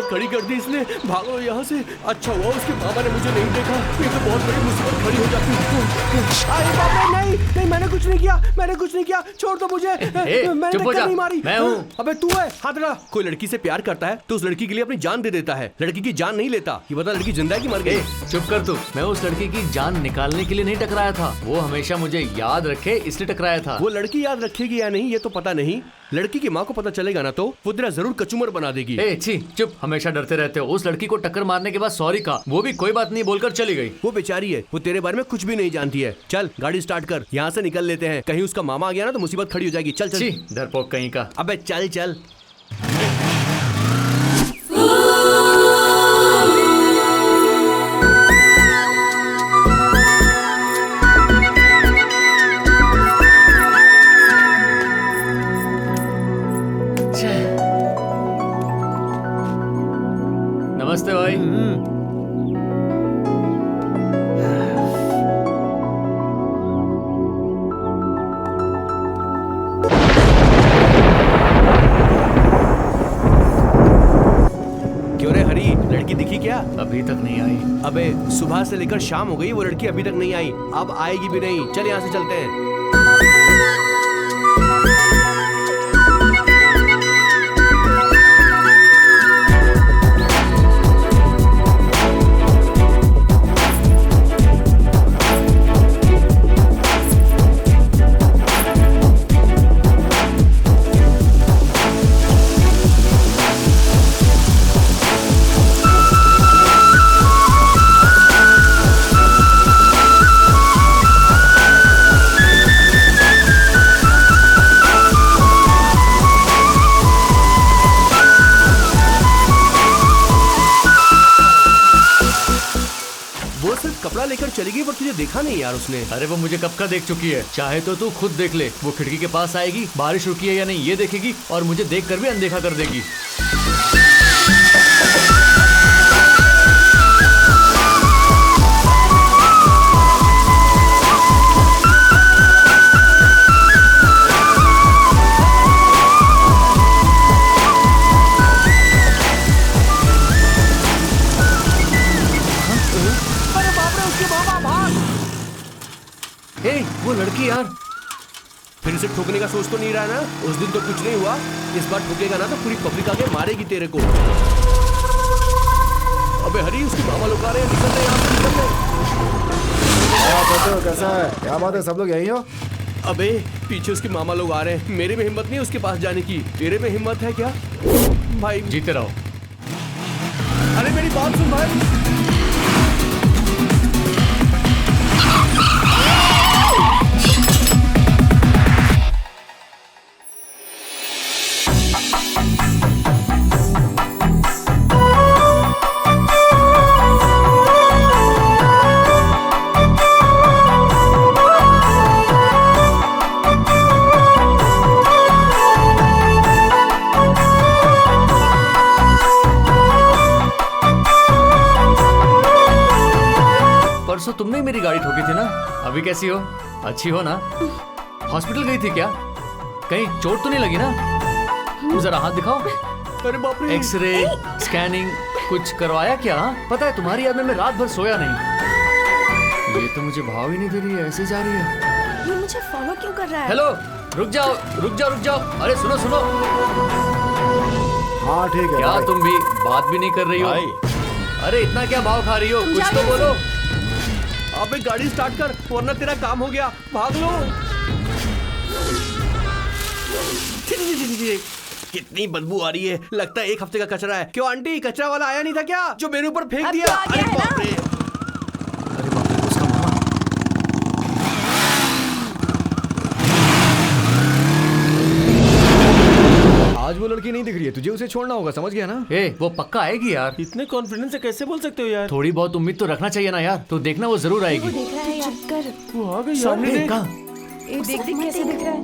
खड़ी कर दी इसने। भागो यहाँ से। अच्छा हुआ उसके पापा ने मुझे नहीं देखा, ये तो बहुत बड़ी मुसीबत खड़ी हो जाती। अरे बाप रे, नहीं नहीं, मैंने कुछ नहीं किया, मैंने कुछ नहीं किया, छोड़ दो मुझे। मैंने टक्कर नहीं मारी। मैं हूँ। अबे तू है, हाथ लगा। कोई लड़की से प्यार करता है तो उस लड़की के लिए अपनी जान दे देता है, लड़की की जान नहीं लेता। ये बता लड़की जिंदा है कि मर गई? चुप कर तू। मैं उस लड़की की जान निकालने के लिए नहीं टकराया था, वो हमेशा मुझे याद रखे इसलिए टकराया था। वो लड़की याद रखेगी या नहीं ये तो पता नहीं, लड़की की माँ को पता चलेगा ना तो वो तेरा जरूर कचूमर बना देगी। छी, चुप, हमेशा डरते रहते हो। उस लड़की को टक्कर मारने के बाद सॉरी कहा, वो भी कोई बात नहीं बोलकर चली गई। वो बेचारी है, वो तेरे बारे में कुछ भी नहीं जानती है। चल गाड़ी स्टार्ट कर, यहाँ से निकल लेते हैं, कहीं उसका मामा आ गया ना तो मुसीबत खड़ी हो जाएगी। चल चल। डरपोक कहीं का। अबे चल चल। नमस्ते भाई। क्यों रे हरी, लड़की दिखी क्या? अभी तक नहीं आई। अबे सुबह से लेकर शाम हो गई, वो लड़की अभी तक नहीं आई, अब आएगी भी नहीं। चल यहाँ से चलते हैं। कपड़ा लेकर चली गई पर तुझे देखा नहीं यार उसने। अरे वो मुझे कब का देख चुकी है, चाहे तो तू खुद देख ले। वो खिड़की के पास आएगी, बारिश रुकी है या नहीं ये देखेगी और मुझे देखकर भी अनदेखा कर देगी। वो लड़की यार, फिर से ठोकने का सोच तो नहीं रहा ना? उस दिन तो कुछ नहीं हुआ, इस बार ठोकेगा ना तो पूरी पब्लिक आके मारेगी तेरे को। अबे हरी, उसके मामा लोग आ रहे हैं, निकल रहे यहाँ से, निकल रहे। कैसा है? क्या बात है, सब लोग यहीं हो? अबे पीछे उसके मामा लोग आ रहे हैं, मेरे में हिम्मत नहीं उसके पास जाने की, तेरे में हिम्मत है क्या? भाई जीते रहो। अरे मेरी बात सुन भाई। परसों तुमने ही मेरी गाड़ी ठोकी थी ना, अभी कैसी हो? अच्छी हो ना? हॉस्पिटल गई थी क्या? कहीं चोट तो नहीं लगी ना? जरा हाथ दिखाओ। अरे बाप रे। एक्सरे, स्कैनिंग कुछ करवाया क्या? पता है तुम्हारी याद में मैं रात भर सोया नहीं। ये तो मुझे भाव ही नहीं दे रही है, ऐसे जा रही है। ये मुझे फॉलो क्यों कर रहा है? हेलो, रुक जाओ रुक जाओ रुक जाओ। अरे सुनो सुनो। हाँ ठीक है। क्या तुम भी बात भी नहीं कर रही हो? अरे इतना क्या भाव खा रही हो, कुछ तो बोलो। अबे गाड़ी स्टार्ट कर वरना तेरा काम हो गया, भाग लो। कितनी बदबू आ रही है, लगता है एक हफ्ते का कचरा है। क्यों आंटी, कचरा वाला आया नहीं था क्या जो मेरे ऊपर फेंक दिया? अरे बाप रे, अरे बाप रे, उसका मामा। आज वो वो लड़की नहीं दिख रही है, तुझे उसे छोड़ना होगा, समझ गया ना? ए वो पक्का आएगी यार, इतने कॉन्फिडेंस से कैसे बोल सकते हो यार? थोड़ी बहुत उम्मीद तो रखना चाहिए ना यार। तो देखना वो जरूर आएगी। देख रहा है यार, कर वो आ गई यार। सामने देख। ये देख देख कैसे दिख रहा है।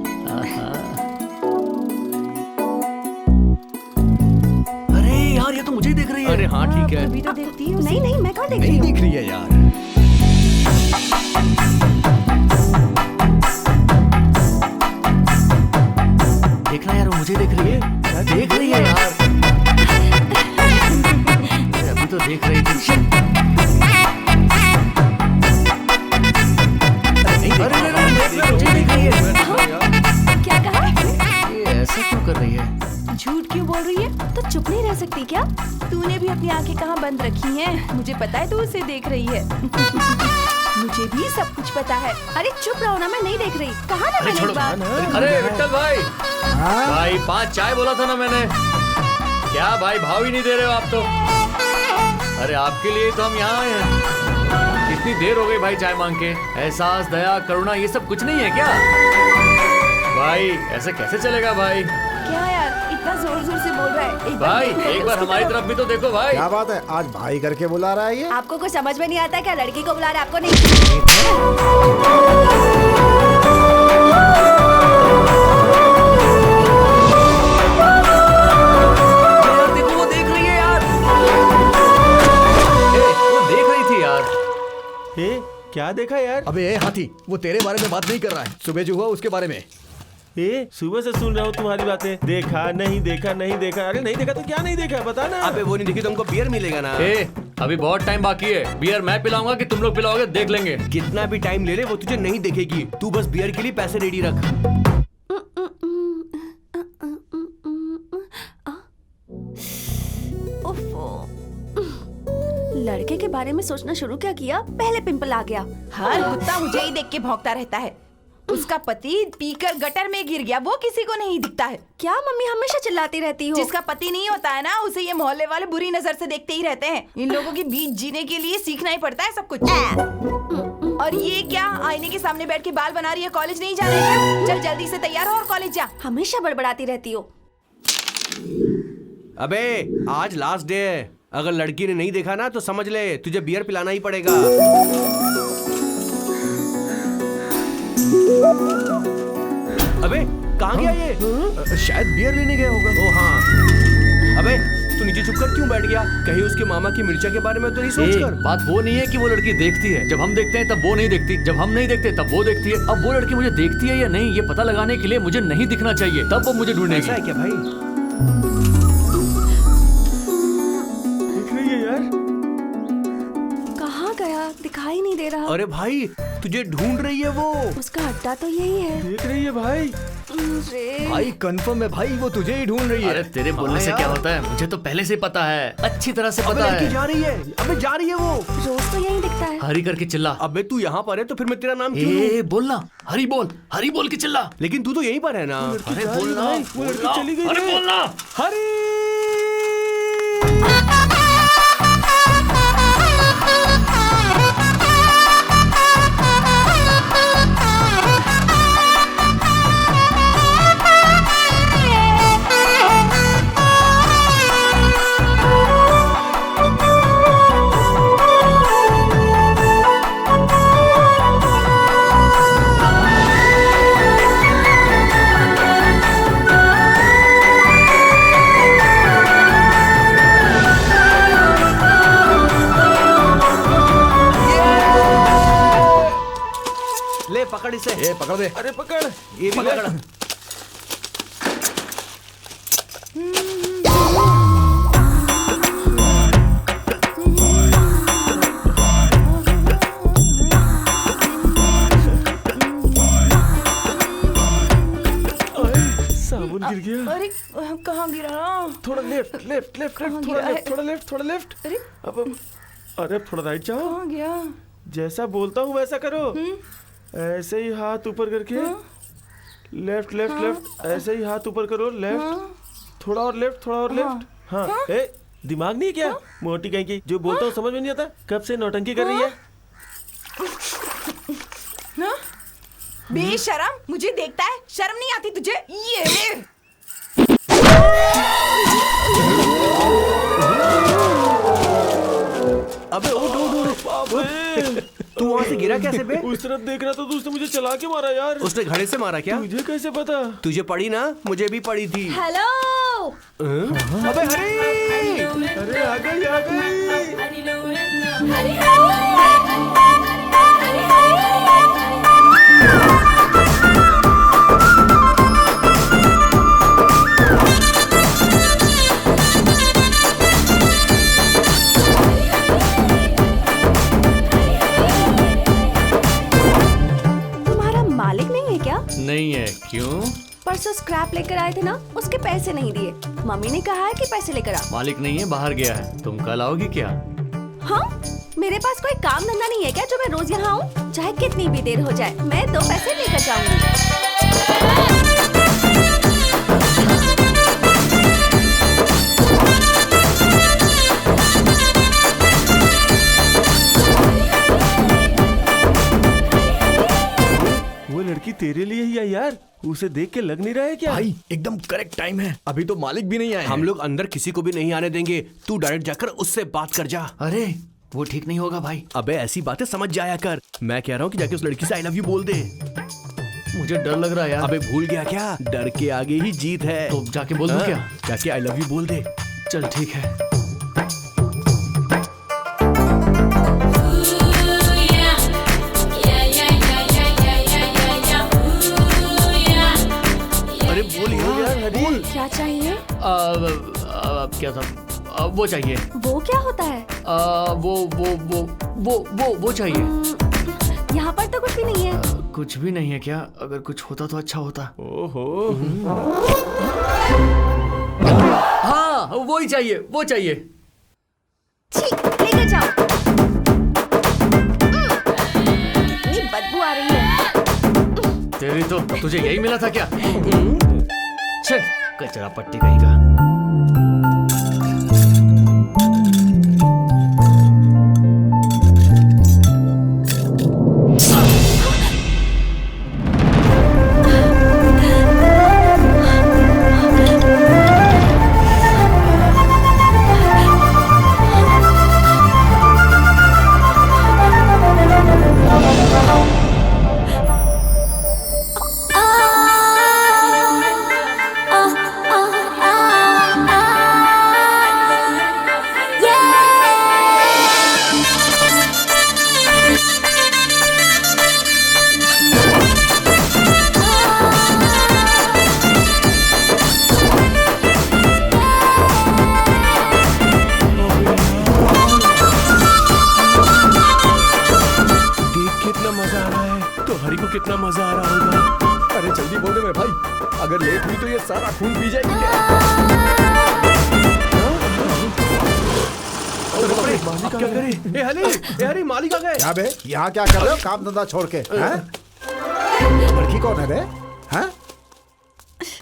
अरे यार ये तो मुझे ही देख रही है। अरे हाँ ठीक है। अभी तो देखती हूँ। नहीं नहीं मैं कहाँ देख रही नहीं हूँ। दिख रही है यार। देखना यार वो मुझे देख रही है। देख रही है यार। अरे अभी तो देख रही थी। अरे मुझे देख रही है। क्या कहा? ये ऐसा क्यों कर रही है? झूठ क्यों बोल रही है? तो चुप नहीं रह सकती क्या? तूने भी अपनी आंखें कहाँ बंद रखी हैं? मुझे पता है तू उसे देख रही है। मुझे भी सब कुछ पता है। अरे चुप रहो ना, मैं नहीं देख रही। कहा ना मैंने एक बार। अरे विट्ठल भाई, हाँ? भाई 5 चाय बोला था ना मैंने। क्या भाई भाव ही नहीं दे रहे हो आप तो? अरे आपके लिए तो हम यहाँ आए हैं। कितनी देर हो गई भाई चाय मांग के। एहसास, दया, करुणा ये सब कुछ नहीं है क्या? भाई ऐसे कैसे चलेगा भाई? क्या यार इतना जोर जोर से बोल रहा है? भाई देखो, एक बार उसकी हमारी तरफ। तरफ भी तो देखो भाई। क्या बात है, आज भाई करके बुला रहा है ये? आपको कुछ समझ में नहीं आता क्या? लड़की को बुला रहा है, आपको नहीं। यार देखो वो देख रही है यार। वो देख रही थी यार। क्या देखा यार? अबे ए हाथी, वो तेरे बारे में बात नहीं कर रहा है, सुबह जो हुआ उसके बारे में। सुबह से सुन रहा हूँ तुम्हारी बातें। देखा नहीं देखा नहीं देखा। अरे नहीं देखा तो क्या नहीं देखा, बता ना। अबे वो नहीं दिखी तो हमको बियर मिलेगा ना। अभी बहुत टाइम बाकी है। बियर मैं पिलाऊंगा कि तुम लोग पिलाओगे, देख लेंगे। कितना भी टाइम ले ले वो तुझे नहीं देखेगी। तू बस बियर के लिए पैसे रेडी रख। लड़के के बारे में सोचना शुरू क्या किया, पहले पिंपल आ गया। हर कुत्ता मुझे ही देख के भौंकता रहता है। उसका पति पीकर गटर में गिर गया, वो किसी को नहीं दिखता है। क्या मम्मी हमेशा चिल्लाती रहती हो? जिसका पति नहीं होता है ना, उसे ये मोहल्ले वाले बुरी नजर से देखते ही रहते हैं। इन लोगों के बीच जीने के लिए सीखना ही पड़ता है सब कुछ। और ये क्या आईने के सामने बैठ के बाल बना रही है? कॉलेज नहीं जा रही है? चल जल्दी से तैयार हो और कॉलेज जा। हमेशा बड़बड़ाती रहती हो। अबे आज लास्ट डे है। अगर लड़की ने नहीं देखा ना तो समझ ले तुझे बियर पिलाना ही पड़ेगा। अबे कहाँ गया ये? शायद बियर लेने गया होगा। ओ हाँ। अबे तू नीचे छुप कर क्यों बैठ गया? कहीं उसके मामा की मिर्चा के बारे में तो नहीं सोच कर? बात वो नहीं है कि वो लड़की देखती है। जब हम देखते हैं तब वो नहीं देखती, जब हम नहीं देखते तब वो देखती है। अब वो लड़की मुझे देखती है या नहीं ये पता लगाने के लिए मुझे नहीं दिखना चाहिए, तब वो मुझे ढूंढेगी। ऐसा है क्या भाई? दिख रही है यार। कहाँ गया? दिखाई नहीं दे रहा। अरे भाई तुझे ढूंढ रही है वो। उसका अड्डा तो यही है। देख रही है भाई। अरे भाई कंफर्म है भाई, वो तुझे ही ढूंढ रही है। अरे तेरे बोलने से क्या होता है, मुझे तो पहले से पता है, अच्छी तरह से अबे पता लड़की है। जा रही है। अबे जा रही है वो। रोज तो यही दिखता है। हरी करके चिल्ला। अबे तू यहाँ पर है तो फिर मैं तेरा नाम क्यों लूं? बोलना, हरी बोल के चिल्ला। लेकिन तू तो यहीं पर है ना। अरे बोलना, वो लड़की चली गई। अरे बोलना। हरी। ले पकड़ इसे। ए पकड़ दे। अरे पकड़। ये भी पकड़। साबुन गिर गया। अरे कहाँ गिरा? थोड़ा लेफ्ट लेफ्ट लेफ्ट कहाँ लेफ्ट, गिरा थोड़ा है? लेफ्ट थोड़ा लेफ्ट थोड़ा लेफ्ट। अरे अब अरे थोड़ा राइट जाओ। कहाँ गया? जैसा बोलता हूँ वैसा करो। ऐसे ही हाथ ऊपर करके लेफ्ट लेफ्ट लेफ्ट। ऐसे ही हाथ ऊपर करो, लेफ्ट थोड़ा और लेफ्ट, थोड़ा और लेफ्ट। हाँ ए दिमाग नहीं है क्या? मोटी कहीं की, जो बोलता हूँ समझ में नहीं आता। कब से नौटंकी कर रही है? बेशरम, मुझे देखता है, शर्म नहीं आती तुझे? ये अबे उठ उठ उठ। तू वहाँ से गिरा कैसे बे? उस तरफ देख रहा था तो उसने मुझे चला के मारा यार। उसने घड़े से मारा क्या? तुझे कैसे पता? तुझे पड़ी ना, मुझे भी पड़ी थी। हेलो। अबे हरी, अरे आ गई आ गई। तुम्हारा मालिक नहीं है क्या? नहीं है। क्यों? परसों स्क्रैप लेकर आए थे ना, उसके पैसे नहीं दिए। मम्मी ने कहा है कि पैसे लेकर आ। मालिक नहीं है, बाहर गया है। तुम कल आओगी क्या? हाँ, मेरे पास कोई काम धंधा नहीं है क्या जो मैं रोज यहाँ आऊँ? चाहे कितनी भी देर हो जाए, मैं 2 पैसे लेकर जाऊंगी। वो लड़की तेरे लिए ही है यार। उसे देख के लग नहीं रहा है क्या? भाई एकदम करेक्ट टाइम है, अभी तो मालिक भी नहीं आए। हम लोग अंदर किसी को भी नहीं आने देंगे। तू डायरेक्ट जाकर उससे बात कर जा। अरे वो ठीक नहीं होगा भाई। अबे ऐसी बातें समझ जाया कर। मैं कह रहा हूँ कि जाके उस लड़की से आई लव यू बोल दे। मुझे डर लग रहा है यार। अबे भूल गया क्या? डर के आगे ही जीत है। तो जाके बोल दूं हाँ, क्या? जाके आई लव यू बोल दे। चल ठीक है। अरे बोल यार, बोल। क्या चाहिए? क्या था? वो चाहिए। वो क्या होता है? वो चाहिए। यहाँ पर तो कुछ भी नहीं है। कुछ भी नहीं है क्या? अगर कुछ होता तो अच्छा होता। ओहो। हाँ वो ही चाहिए, वो चाहिए। छी, लेकर जाओ। कितनी बदबू आ रही है। तेरी तो तुझे यही मिला था क्या? छे, कचरा पट्टी कहीं का। कितना मजा आ रहा होगा। अरे जल्दी बोल दे मेरे भाई, अगर लेट हुई तो ये सारा खून पी जाएगी क्या? अब क्या करें? ए हरी मालिक आ गए। क्या बे, यहाँ क्या कर रहे हो काम धंधा छोड़ के? हैं? लड़की कौन है बे? हैं?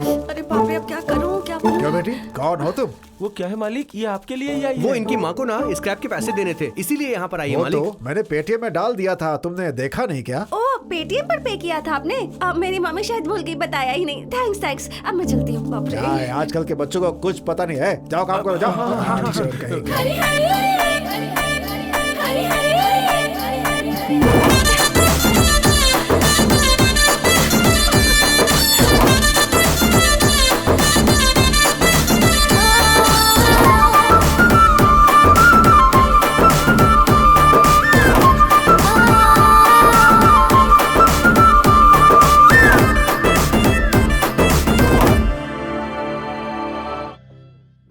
अरे बाप रे, अब क्या करूं, क्या करूं? क्यों बेटी, कौन हो तुम? वो क्या है मालिक, ये आपके लिए ही आई है? वो इनकी माँ को ना स्क्रैप के पैसे देने थे, इसीलिए यहाँ पर आई है वो मालिक। तो मैंने पेटीएम में डाल दिया था, तुमने देखा नहीं क्या? ओ, पेटीएम पर पे किया था आपने? अब मेरी मम्मी शायद भूल गई, बताया ही नहीं। थैंक्स। अब मैं चलती हूँ। बाप रे। आजकल के बच्चों को कुछ पता नहीं है। जाओ काम करो, जाओ।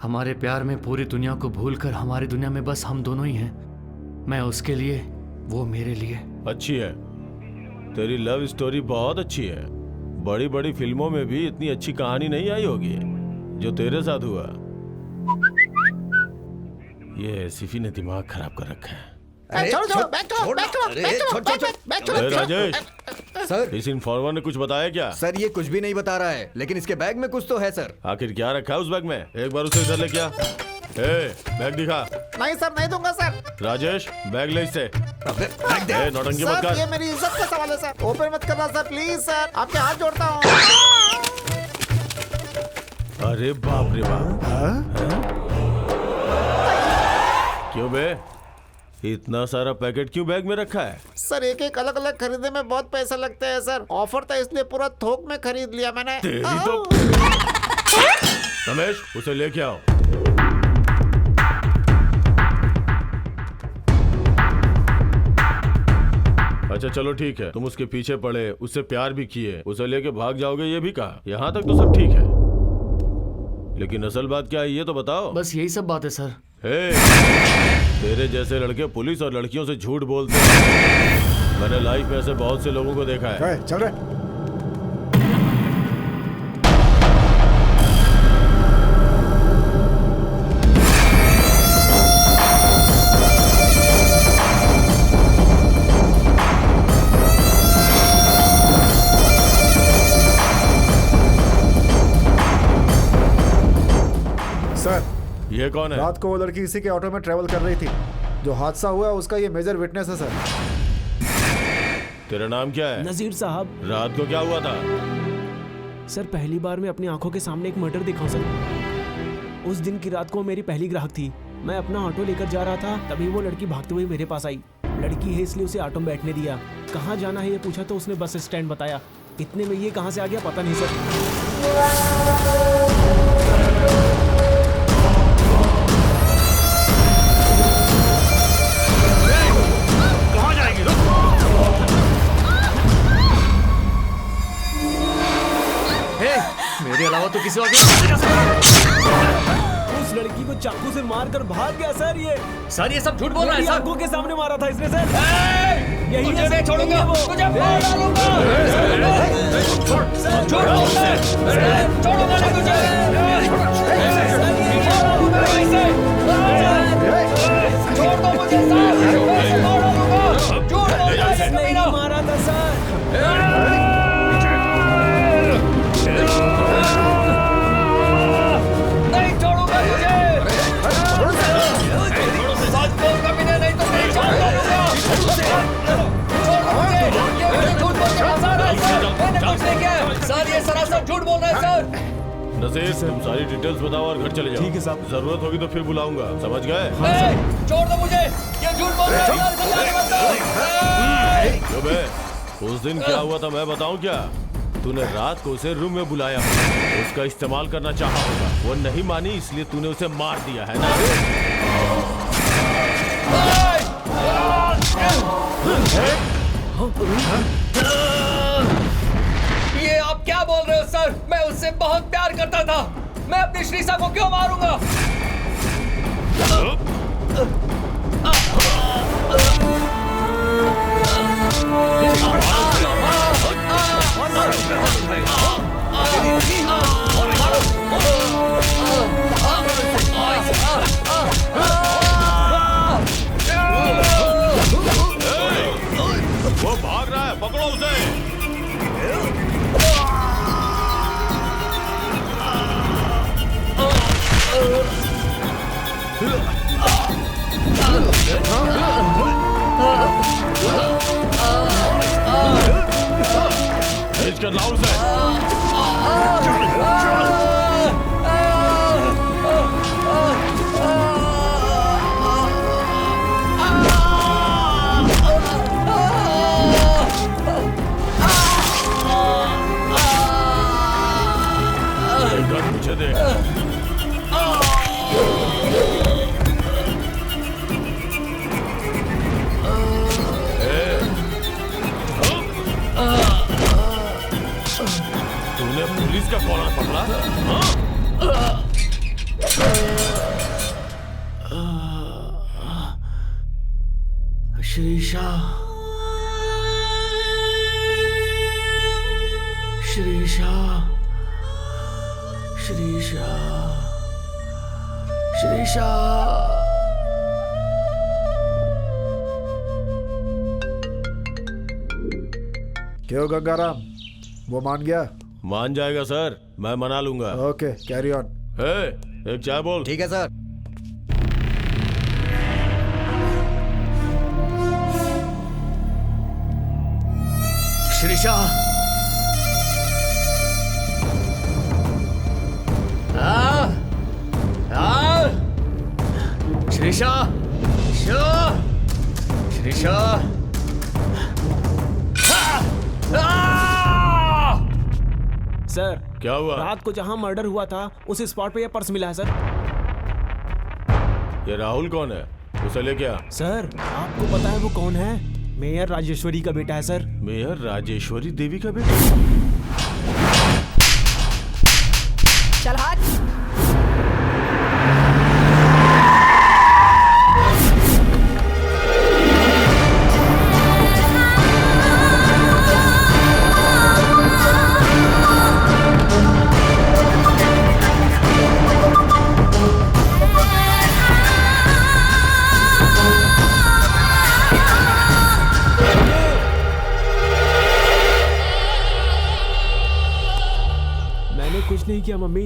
हमारे प्यार में पूरी दुनिया को भूलकर हमारी दुनिया में बस हम दोनों ही हैं। मैं उसके लिए, वो मेरे लिए। अच्छी है तेरी लव स्टोरी, बहुत अच्छी है। बड़ी बड़ी फिल्मों में भी इतनी अच्छी कहानी नहीं आई होगी जो तेरे साथ हुआ। ये सिफी ने दिमाग खराब कर रखा है। राजेश सर, इस इन्फॉर्मर ने कुछ बताया क्या? सर ये कुछ भी नहीं बता रहा है, लेकिन इसके बैग में कुछ तो है सर। आखिर क्या रखा है उस बैग में? एक बार उसे इधर ले क्या। बैग दिखा। नहीं सर, नहीं दूंगा सर। राजेश बैग ले इससे। अबे बैग दे। नौटंकी मत कर। ये मेरी इज्जत का सवाल है सर, ओपन मत करना सर, प्लीज सर, आपके हाथ जोड़ता हूँ। अरे बाप रे बाप। हाँ? क्यों बे, इतना सारा पैकेट क्यों बैग में रखा है? सर एक एक अलग अलग खरीदने में बहुत पैसा लगता है सर। ऑफर था इसलिए पूरा थोक में खरीद लिया मैंने। तेरी तो। रमेश, उसे लेके आओ। अच्छा चलो ठीक है, तुम उसके पीछे पड़े, उससे प्यार भी किए, उसे लेके भाग जाओगे ये भी कहा। यहाँ तक तो सब ठीक है, लेकिन असल बात क्या है ये तो बताओ। बस यही सब बात है सर। हे, तेरे जैसे लड़के पुलिस और लड़कियों से झूठ बोलते हैं। मैंने लाइफ में ऐसे बहुत से लोगों को देखा है। चल रहे। सर, ये कौन है? रात को वो लड़की इसी के ऑटो में ट्रेवल कर रही थी। जो हादसा हुआ उसका ये मेजर विटनेस है सर। तेरा नाम क्या है? नजीर साहब। रात को क्या हुआ था? सर पहली बार मैं अपनी आंखों के सामने एक मर्डर देखा हूं सर। उस दिन की रात को मेरी पहली ग्राहक थी। मैं अपना ऑटो लेकर जा रहा था, तभी वो लड़की भागते हुए मेरे पास आई। लड़की है इसलिए उसे ऑटो में बैठने दिया। कहाँ जाना है ये पूछा तो उसने बस स्टैंड बताया। इतने में ये कहाँ से आ गया पता नहीं सर। मेरे अलावा तो किसी और उस लड़की को चाकू से मारकर भाग गया सर। ये सर ये सब झूठ बोल रहा है सर। आंखों के सामने मारा था इसने सर। यही तुझे है नहीं सर, छोड़ूंगा, यही है वो। तुझे मार डालूंगा। झूठ बोलता है। छोड़ूंगा नहीं तुझे। छोड़ दो मुझे सर। मैं मार डालूंगा। झूठ बोलता है कमीना। मारा था सर। नहीं छोड़ूंगा तुझे। सच बोल कमीने, नहीं तो नहीं छोड़ूंगा। छोड़ मुझे। ये मुझे झूठ बोल के फंसा रहा है सर। मैंने कुछ नहीं किया सर। ये सरासर झूठ बोल रहा है सर। नजीर, तुम सारी डिटेल्स बताओ और घर चले जाओ। ठीक है साहब। जरूरत होगी तो फिर बुलाऊंगा, समझ गए? छोड़ दो मुझे। ये झूठ बोल रहा है सर। इसे जाने मत दो। क्यों बे, उस दिन क्या हुआ था मैं बताऊं क्या? तूने रात को उसे रूम में बुलाया, उसका इस्तेमाल करना चाहा होगा, वो नहीं मानी इसलिए तूने उसे मार दिया है ना? ये आप क्या बोल रहे हो सर? मैं उससे बहुत प्यार करता था। मैं अपनी श्रीसा को क्यों मारूंगा? वो भाग रहा है, पकड़ो उसे। खींच कर लाओ उसे। पीछे देख। तूने पुलिस का कॉलर पकड़ा? श्रीशा, श्रीशा, श्रीशा, श्रीशा। क्यों गंगाराम, वो मान गया? मान जाएगा सर, मैं मना लूंगा। Okay, carry on. एक चाय बोल। ठीक है सर। श्रीशा, श्रीशा, श्रीशा, सर क्या हुआ? रात को जहाँ मर्डर हुआ था उस स्पॉट पे ये पर्स मिला है सर। ये राहुल कौन है? उसे ले क्या? सर आपको पता है वो कौन है? मेयर राजेश्वरी का बेटा है सर। मेयर राजेश्वरी देवी का बेटा? चल हट। मैंने कुछ नहीं किया मम्मी।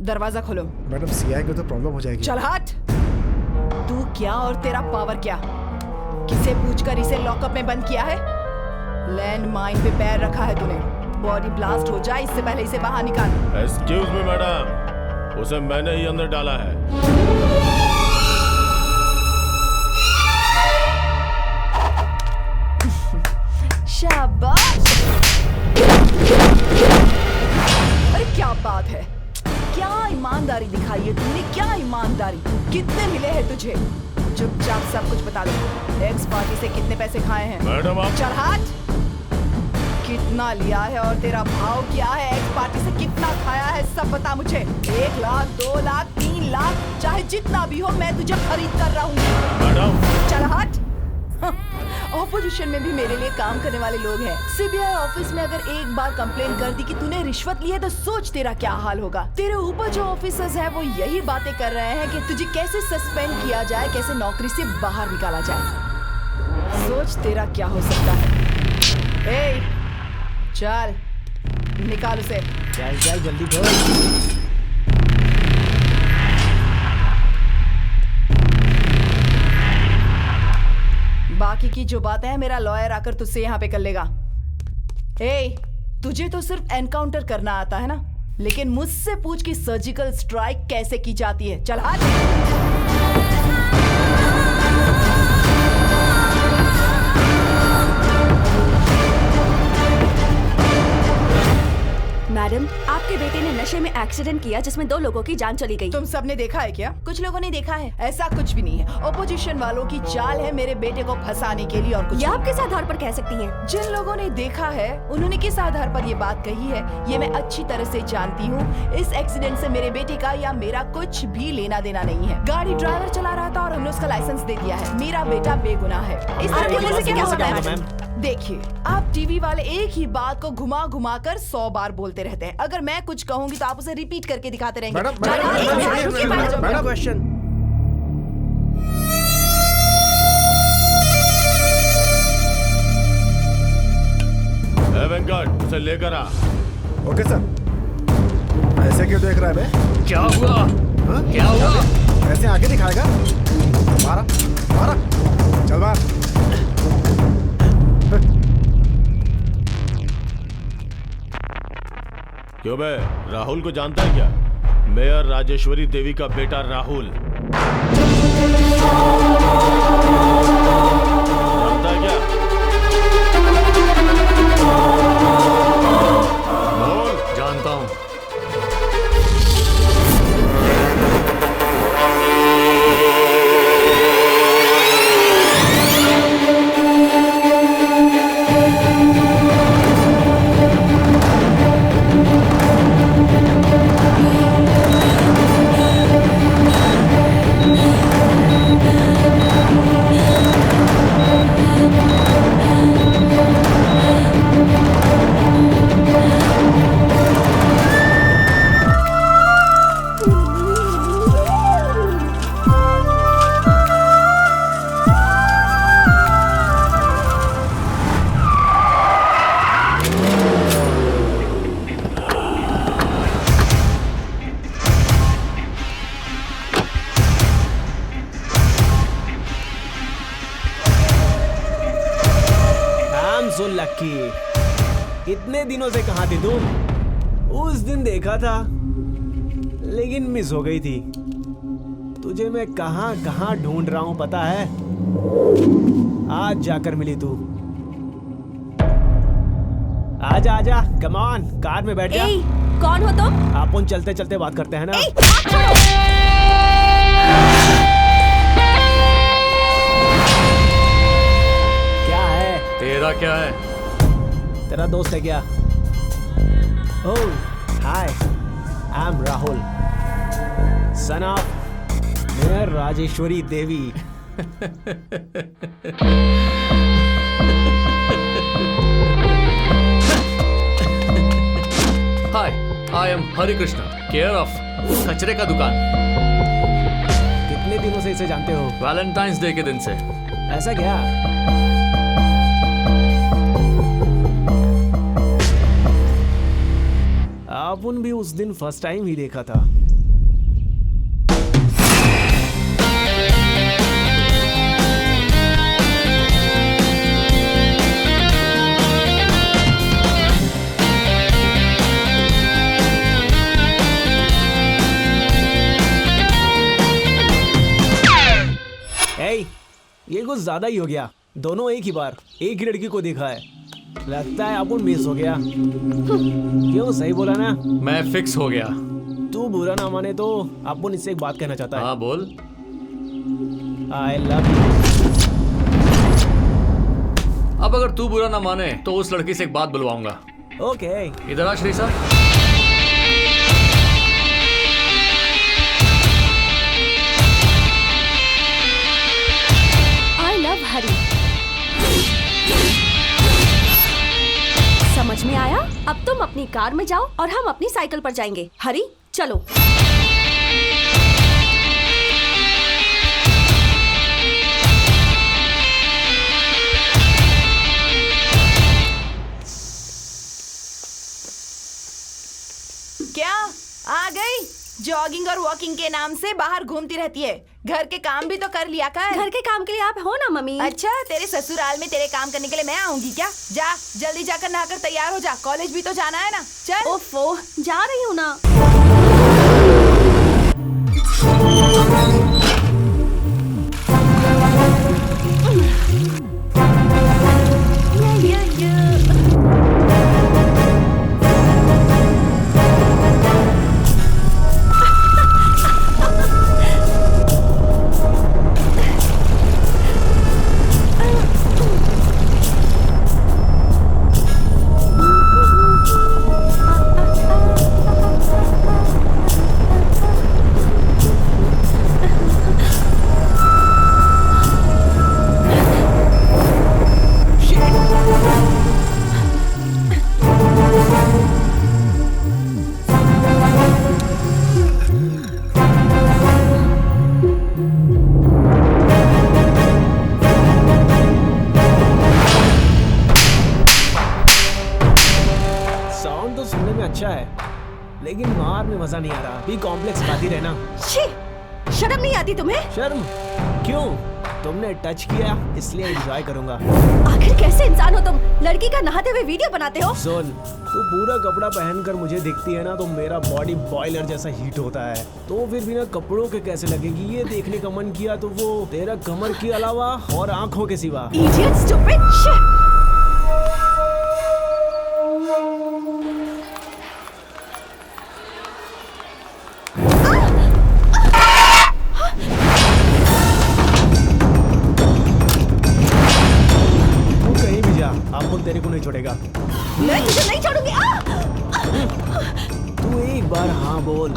दरवाजा खोलो। मैडम सीआई को तो प्रॉब्लम हो जाएगी। चल हट। तू क्या और तेरा पावर क्या? किसे पूछकर इसे लॉकअप में बंद किया है? लैंड माइन पे पैर रखा है तूने। बॉडी ब्लास्ट हो जाए इससे पहले इसे बाहर निकाल। एक्सक्यूज मी मैडम, उसे मैंने ही अंदर डाला है। शाबाश। अरे क्या बात है, क्या ईमानदारी दिखाई है तूने, क्या ईमानदारी। कितने मिले हैं तुझे? चुपचाप सब कुछ बता दो। एक्स पार्टी से कितने पैसे खाए हैं? मैडम आप चल हट। कितना लिया है और तेरा भाव क्या है? एक्स पार्टी से कितना खाया है सब बता मुझे। 1 लाख, 2 लाख, 3 लाख, चाहे जितना भी हो मैं तुझे खरीद कर रहूंगी। मैडम चल हट। ऑपोजिशन में भी मेरे लिए काम करने वाले लोग हैं। सीबीआई ऑफिस में अगर एक बार कंप्लेन कर दी कि तूने रिश्वत ली है तो सोच तेरा क्या हाल होगा। तेरे ऊपर जो ऑफिसर्स हैं वो यही बातें कर रहे हैं कि तुझे कैसे सस्पेंड किया जाए, कैसे नौकरी से बाहर निकाला जाए। सोच तेरा क्या हो सकता है। ए, चल निकाल उसे। चल चल जल्दी बोल। बाकी की जो बातें हैं मेरा लॉयर आकर तुझसे यहाँ पे कर लेगा। ए, तुझे तो सिर्फ एनकाउंटर करना आता है ना, लेकिन मुझसे पूछ कि सर्जिकल स्ट्राइक कैसे की जाती है। चल हट। मैडम, आपके बेटे ने नशे में एक्सीडेंट किया जिसमें 2 लोगों की जान चली गई। तुम सबने देखा है क्या? कुछ लोगों ने देखा है। ऐसा कुछ भी नहीं है। ऑपोजिशन वालों की चाल है मेरे बेटे को फंसाने के लिए और कुछ। ये आप किस आधार पर कह सकती हैं? जिन लोगों ने देखा है उन्होंने किस आधार पर ये बात कही है ये मैं अच्छी तरह से जानती हूँ। इस एक्सीडेंट से मेरे बेटे का या मेरा कुछ भी लेना देना नहीं है। गाड़ी ड्राइवर चला रहा था और हमने उसका लाइसेंस दे दिया है। मेरा बेटा बेगुनाह है। इस तरह से क्या होता है? देखिए, आप टीवी वाले एक ही बात को घुमा घुमा कर 100 बार बोलते रहते हैं। अगर मैं कुछ कहूंगी तो आप उसे रिपीट करके दिखाते रहेंगे। मेरा क्वेश्चन। वेंकट उसे लेकर आ। Okay sir. ऐसे क्यों देख रहा है बे? क्या हुआ? हाँ? क्या हुआ? ऐसे आगे दिखाएगा? मारा मारा, चल मार। क्यों बे, राहुल को जानता है क्या? मेयर राजेश्वरी देवी का बेटा राहुल। जानता है क्या? बोल। जानता हूँ। So lucky. इतने दिनों से कहाँ थे तुम? उस दिन देखा था लेकिन मिस हो गई थी। तुझे मैं कहाँ कहाँ ढूंढ रहा हूँ पता है? आज जाकर मिली तू। आजा आजा, कम ऑन, कार में बैठ जा। ए, कौन हो तुम? अपन चलते चलते बात करते हैं ना। क्या है? तेरा क्या है? तेरा दोस्त है क्या? Oh hi, I am Rahul, son of Rajeshwari Devi. Hi, I am Hari Krishna, care of कचरे का दुकान। कितने दिनों से इसे जानते हो? वैलेंटाइंस डे के दिन से। ऐसा क्या? अपन भी उस दिन फर्स्ट टाइम ही देखा था। ये कुछ ज्यादा ही हो गया। दोनों एक ही बार एक ही लड़की को देखा है। लगता है अपन मिस हो गया। क्यों, सही बोला ना? मैं फिक्स हो गया। तू बुरा ना माने तो अपन इससे एक बात कहना चाहता है। हाँ बोल। I love you. अब अगर तू बुरा ना माने तो उस लड़की से एक बात बुलवाऊंगा। ओके। इधर आ श्री सर। हरी, समझ में आया? अब तुम अपनी कार में जाओ और हम अपनी साइकिल पर जाएंगे। हरी चलो। क्या आ गई? जॉगिंग और वॉकिंग के नाम से बाहर घूमती रहती है। घर के काम भी तो कर लिया कर। घर के काम के लिए आप हो ना मम्मी। अच्छा, तेरे ससुराल में तेरे काम करने के लिए मैं आऊंगी क्या? जा जल्दी जाकर नहाकर तैयार हो जा, कॉलेज भी तो जाना है ना। चल। ओफो, जा रही हूँ ना। लेकिन मार में मजा नहीं आ रहा। बी कॉम्प्लेक्स खाती रहना। शर्म नहीं आती तुम्हें? शर्म क्यों? तुमने टच किया इसलिए एंजॉय करूंगा। आखिर कैसे इंसान हो तुम? लड़की का नहाते हुए वीडियो बनाते हो? सुन, तू पूरा कपड़ा पहनकर मुझे दिखती है ना तो मेरा बॉडी बॉयलर जैसा हीट होता है। तो फिर बिना कपड़ों के कैसे लगेगी? ये देखने का मन किया तो वो तेरा कमर के अलावा और आंखों के सिवा। Idiot, stupid shit! तेरे को नहीं छोड़ेगा। मैं तुझे नहीं छोड़ूंगी। तू एक बार हाँ बोल,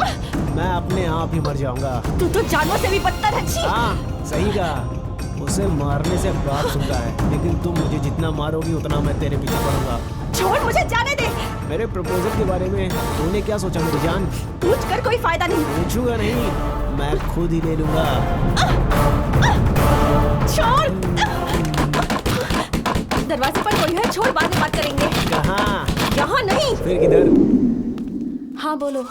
मैं अपने आप ही मर जाऊंगा। तू तो जानवर से भी बदतर है। हाँ सही कहा। उसे मारने से बात सुनता है, लेकिन तुम मुझे जितना मारोगी उतना मैं तेरे पीछे पड़ूंगा। छोड़, मुझे जाने दे। मेरे प्रपोजल के बारे में तूने क्या सोचा मेरी जान? पूछ कर कोई फायदा नहीं। पूछूंगा नहीं, मैं खुद ही ले लूंगा। छोड़। दरवाजे पर कोई है, छोड़, बाद में बात करेंगे। कहाँ? यहाँ नहीं। फिर किधर? हाँ बोलो।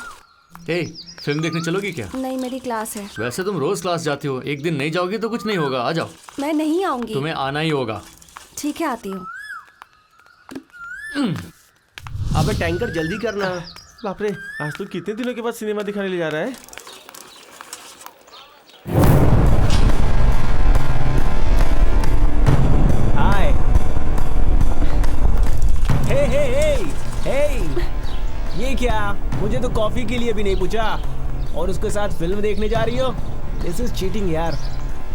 फिल्म देखने चलोगी क्या? नहीं, मेरी क्लास है। वैसे तुम रोज क्लास जाती हो, एक दिन नहीं जाओगी तो कुछ नहीं होगा। आ जाओ। मैं नहीं आऊंगी। तुम्हें आना ही होगा। ठीक है, आती हूँ। अबे टैंकर जल्दी करना। बाप रे, आज तो कितने दिनों के बाद सिनेमा दिखाने ले जा रहा है। ये क्या? मुझे तो कॉफी के लिए भी नहीं पूछा और उसके साथ फिल्म देखने जा रही हो? दिस इज चीटिंग यार।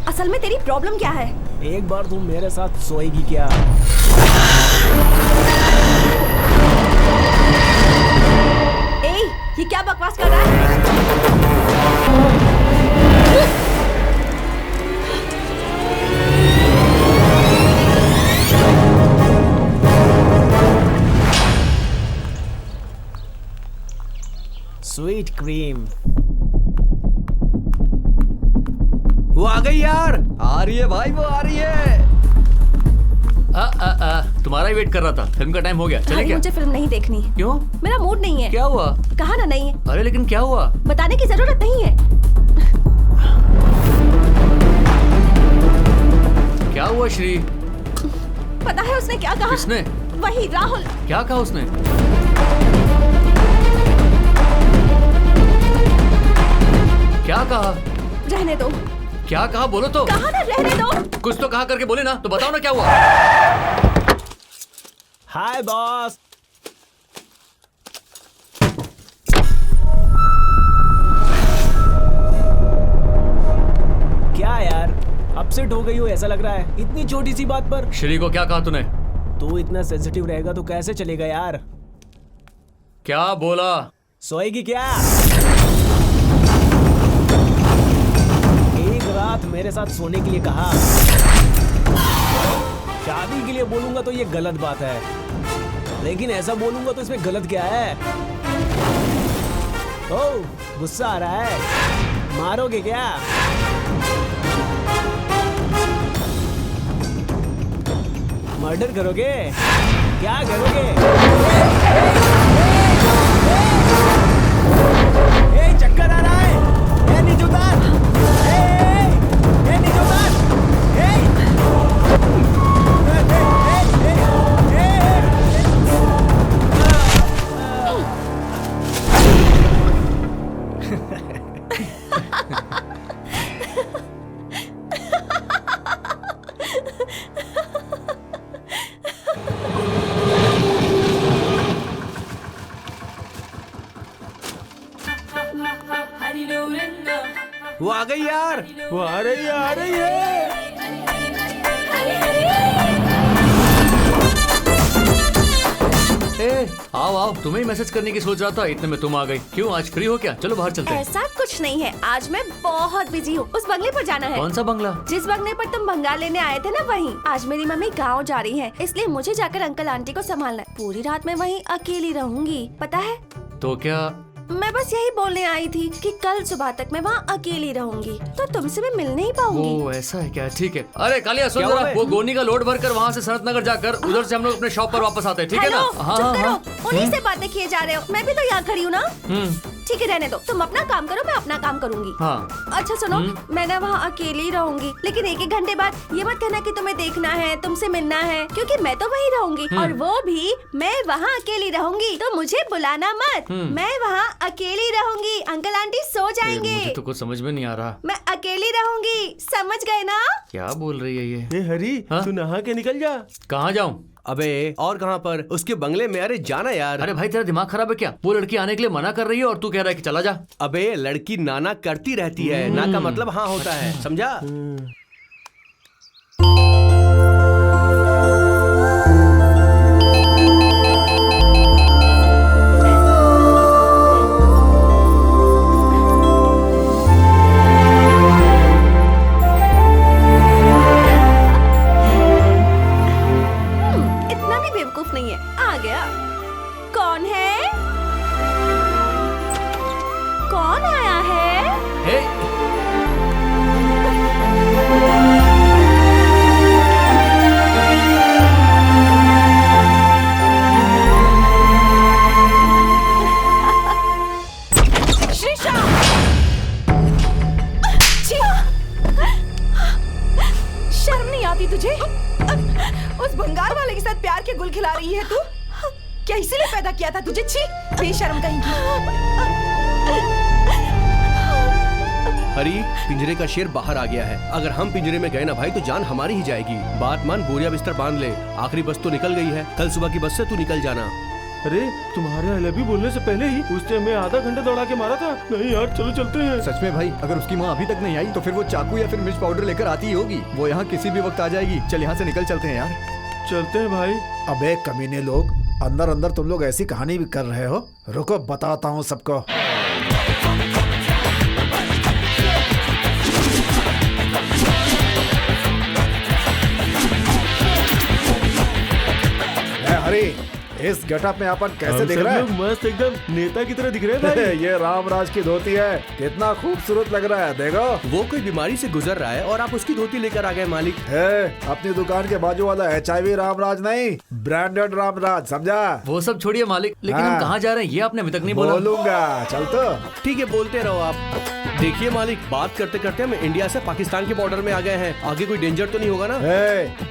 असल में तेरी प्रॉब्लम क्या है? एक बार तुम मेरे साथ सोएगी क्या? ये क्या बकवास कर रहा है? Sweet cream. वो आ गई यार। आ रही है भाई, वो आ रही है। तुम्हारा ही वेट कर रहा था। फिल्म का टाइम हो गया, चले अरे क्या? मुझे फिल्म नहीं देखनी। क्यों? मेरा मूड नहीं है। क्या हुआ? कहा ना नहीं है। अरे लेकिन क्या हुआ? बताने की जरूरत नहीं है। क्या हुआ श्री? पता है उसने क्या कहा? किसने? वही राहुल। क्या कहा उसने? क्या कहा? रहने दो। क्या कहा? बोलो तो। कहा ना रहने दो। कुछ तो कहा करके बोले ना, तो बताओ ना क्या हुआ? हाय बॉस। क्या यार, अपसेट हो गई हो ऐसा लग रहा है इतनी छोटी सी बात पर। श्री को क्या कहा तूने? तू इतना सेंसिटिव रहेगा तो कैसे चलेगा यार? क्या बोला? सोएगी क्या? एक रात मेरे साथ सोने के लिए कहा। शादी के लिए बोलूंगा तो ये गलत बात है, लेकिन ऐसा बोलूंगा तो इसमें गलत क्या है? ओह, गुस्सा आ रहा है? मारोगे क्या? मर्डर करोगे? क्या करोगे? चक्कर आ रहा है। नीचे उतार। नीचे उतार। वो आ गई यार। वो आ रही है, आ रही है। आओ आओ, तुम्हें ही मैसेज करने की सोच रहा था, इतने में तुम आ गई। क्यों, आज फ्री हो क्या? चलो बाहर चलते हैं। ऐसा कुछ नहीं है, आज मैं बहुत बिजी हूँ। उस बंगले पर जाना है। कौन सा बंगला? जिस बंगले पर तुम भंगार लेने आए थे ना, वहीं। आज मेरी मम्मी गांव जा रही है, इसलिए मुझे जाकर अंकल आंटी को संभालना है। पूरी रात मैं वहीं अकेली रहूंगी, पता है? तो क्या? मैं बस यही बोलने आई थी कि कल सुबह तक मैं वहाँ अकेली रहूंगी, तो तुमसे मैं मिल नहीं पाऊंगी। वो ऐसा है क्या? ठीक है। अरे कालिया सुन क्या जरा, हुआ है? वो गोनी का लोड भरकर वहाँ से सनत नगर जाकर उधर से हम लोग अपने शॉप पर वापस आते हैं, ठीक है ना? हेलो, चुप करो। उन्हीं से बातें किए जा रहे हो, मैं भी तो यहाँ खड़ी हूँ ना। ठीक है, रहने दो। तुम अपना काम करो, मैं अपना काम करूंगी। हाँ। अच्छा सुनो, मैं ना वहाँ अकेली रहूंगी, लेकिन एक एक घंटे बाद ये मत कहना कि तुम्हें देखना है, तुमसे मिलना है, क्योंकि मैं तो वहीं रहूंगी और वो भी मैं वहाँ अकेली रहूंगी, तो मुझे बुलाना मत। मैं वहाँ अकेली रहूंगी, अंकल आंटी सो जाएंगे। मुझे तो कुछ समझ में नहीं आ रहा। मैं अकेली रहूंगी, समझ गए ना? क्या बोल रही है ये? हरी, हाँ? तू नहा के निकल जा। कहाँ जाऊँ? अबे और कहाँ पर? उसके बंगले में। अरे जाना यार। अरे भाई तेरा दिमाग खराब है क्या? वो लड़की आने के लिए मना कर रही है और तू कह रहा है कि चला जा। अबे लड़की नाना करती रहती है, ना का मतलब हाँ होता है, समझा? इतना भी बेवकूफ नहीं है। आ गया। कौन है? कौन आया है? हे, श्रीशा! छी! शर्म नहीं आती तुझे? उस भंगार वाले के साथ प्यार के गुल खिला रही है तू? क्या इसीलिए पैदा किया था तुझे? छी, बेशर्म कहीं की। हरी, पिंजरे का शेर बाहर आ गया है। अगर हम पिंजरे में गए ना भाई तो जान हमारी ही जाएगी। बात मान, बोरिया बिस्तर बांध ले, आखिरी बस तो निकल गई है। कल सुबह की बस से तू निकल जाना। अरे तुम्हारे आई लव यू बोलने से पहले ही उसने हमें आधा घंटा दौड़ा के मारा था। नहीं यार, चलो चलते हैं। सच में भाई, अगर उसकी माँ अभी तक नहीं आई तो फिर वो चाकू या फिर मिर्च पाउडर लेकर आती ही होगी। वो यहाँ किसी भी वक्त आ जाएगी। चल यहाँ से निकल चलते हैं यार। चलते हैं भाई। अबे कमीने लोग, अंदर अंदर तुम लोग ऐसी कहानी भी कर रहे हो। रुको बताता हूँ सबको। अरे इस गेटअप में अपन कैसे दिख रहा है? लोग मस्त एकदम नेता की तरह दिख रहे हैं भाई। ये रामराज की धोती है, कितना खूबसूरत लग रहा है, देखो। वो कोई बीमारी से गुजर रहा है और आप उसकी धोती लेकर आ गए मालिक। अपनी दुकान के बाजू वाला HIV रामराज नहीं, ब्रांडेड रामराज, समझा? वो सब छोड़िए मालिक, लेकिन हाँ। हम कहाँ जा रहे हैं ये आपने अभी तक नहीं बोला। बोलूंगा, चल तो। ठीक है, बोलते रहो आप। देखिए मालिक, बात करते करते हम इंडिया से पाकिस्तान के बॉर्डर में आ गए हैं। आगे कोई डेंजर तो नहीं होगा ना?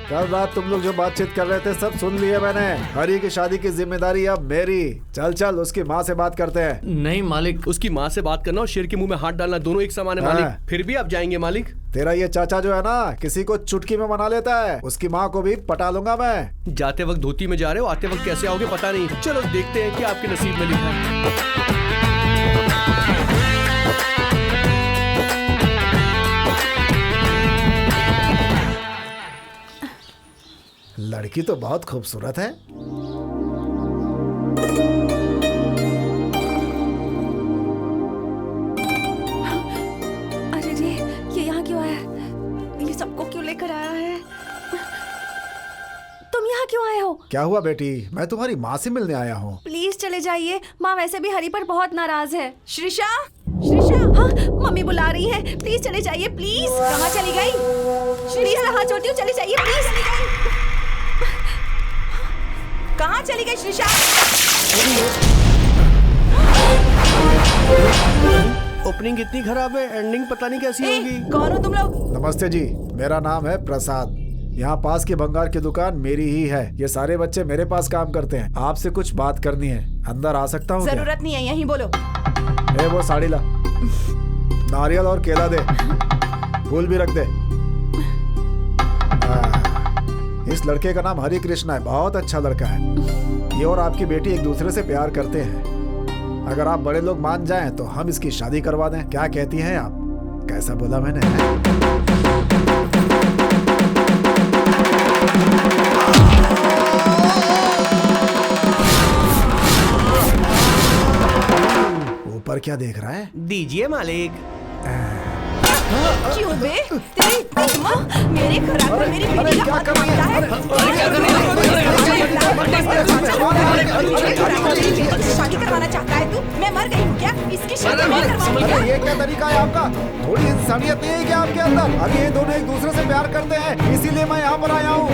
कल रात तुम लोग जो बातचीत कर रहे थे सब सुन लिए मैंने। हरी की शादी की जिम्मेदारी अब मेरी। चल चल, उसकी माँ से बात करते हैं। नहीं मालिक, उसकी माँ से बात करना और शेर के मुंह में हाथ डालना दोनों एक समान है मालिक। फिर भी आप जाएंगे मालिक? तेरा ये चाचा जो है ना, किसी को चुटकी में मना लेता है। उसकी माँ को भी पटा लूंगा मैं। जाते वक्त धोती में जा रहे हो, आते वक्त कैसे आओगे पता नहीं। चलो देखते हैं कि आपके नसीब में लिखा है। लड़की तो बहुत खूबसूरत है। अरे रे, ये यहाँ क्यों आया? ये सबको क्यों लेकर आया है? तुम यहाँ क्यों आए हो? क्या हुआ बेटी? मैं तुम्हारी माँ से मिलने आया हूँ। प्लीज चले जाइए, माँ वैसे भी हरी पर बहुत नाराज है। श्रीषा, श्रीषा, हाँ मम्मी बुला रही है, प्लीज चले जाइए प्लीज। कहाँ चली गई? श्रीषा हाथ जोड़ती हूँ, चले जाइए प्लीज। कहाँ चली गई श्रीषा? ओपनिंग इतनी खराब है, एंडिंग पता नहीं कैसी होगी। कौन हो तुम लोग? नमस्ते जी, मेरा नाम है प्रसाद। यहाँ पास की भंगार की दुकान मेरी ही है। ये सारे बच्चे मेरे पास काम करते हैं। आपसे कुछ बात करनी है, अंदर आ सकता हूँ? जरूरत नहीं है, यहीं बोलो। वो साड़ी ला, नारियल और केला दे, फूल भी रख दे। इस लड़के का नाम हरि कृष्णा है, बहुत अच्छा लड़का है। ये और आपकी बेटी एक दूसरे से प्यार करते हैं। अगर आप बड़े लोग मान जाएं तो हम इसकी शादी करवा दें। क्या कहती हैं आप? कैसा बोला मैंने? ऊपर क्या देख रहा है? दीजिए मालिक। क्यों बे? तेरी माँ मेरे घरात पर मेरी बेटी का हाथ मांगता है। शादी करवाना चाहता है तू? मैं मर गई हूँ क्या? इसकी शादी मैं करवाऊंगा। ये क्या तरीका है आपका? थोड़ी इंसानियत नहीं है क्या आपके अंदर? अभी ये दोनों एक दूसरे से प्यार करते हैं, इसीलिए मैं यहाँ पर आया हूँ।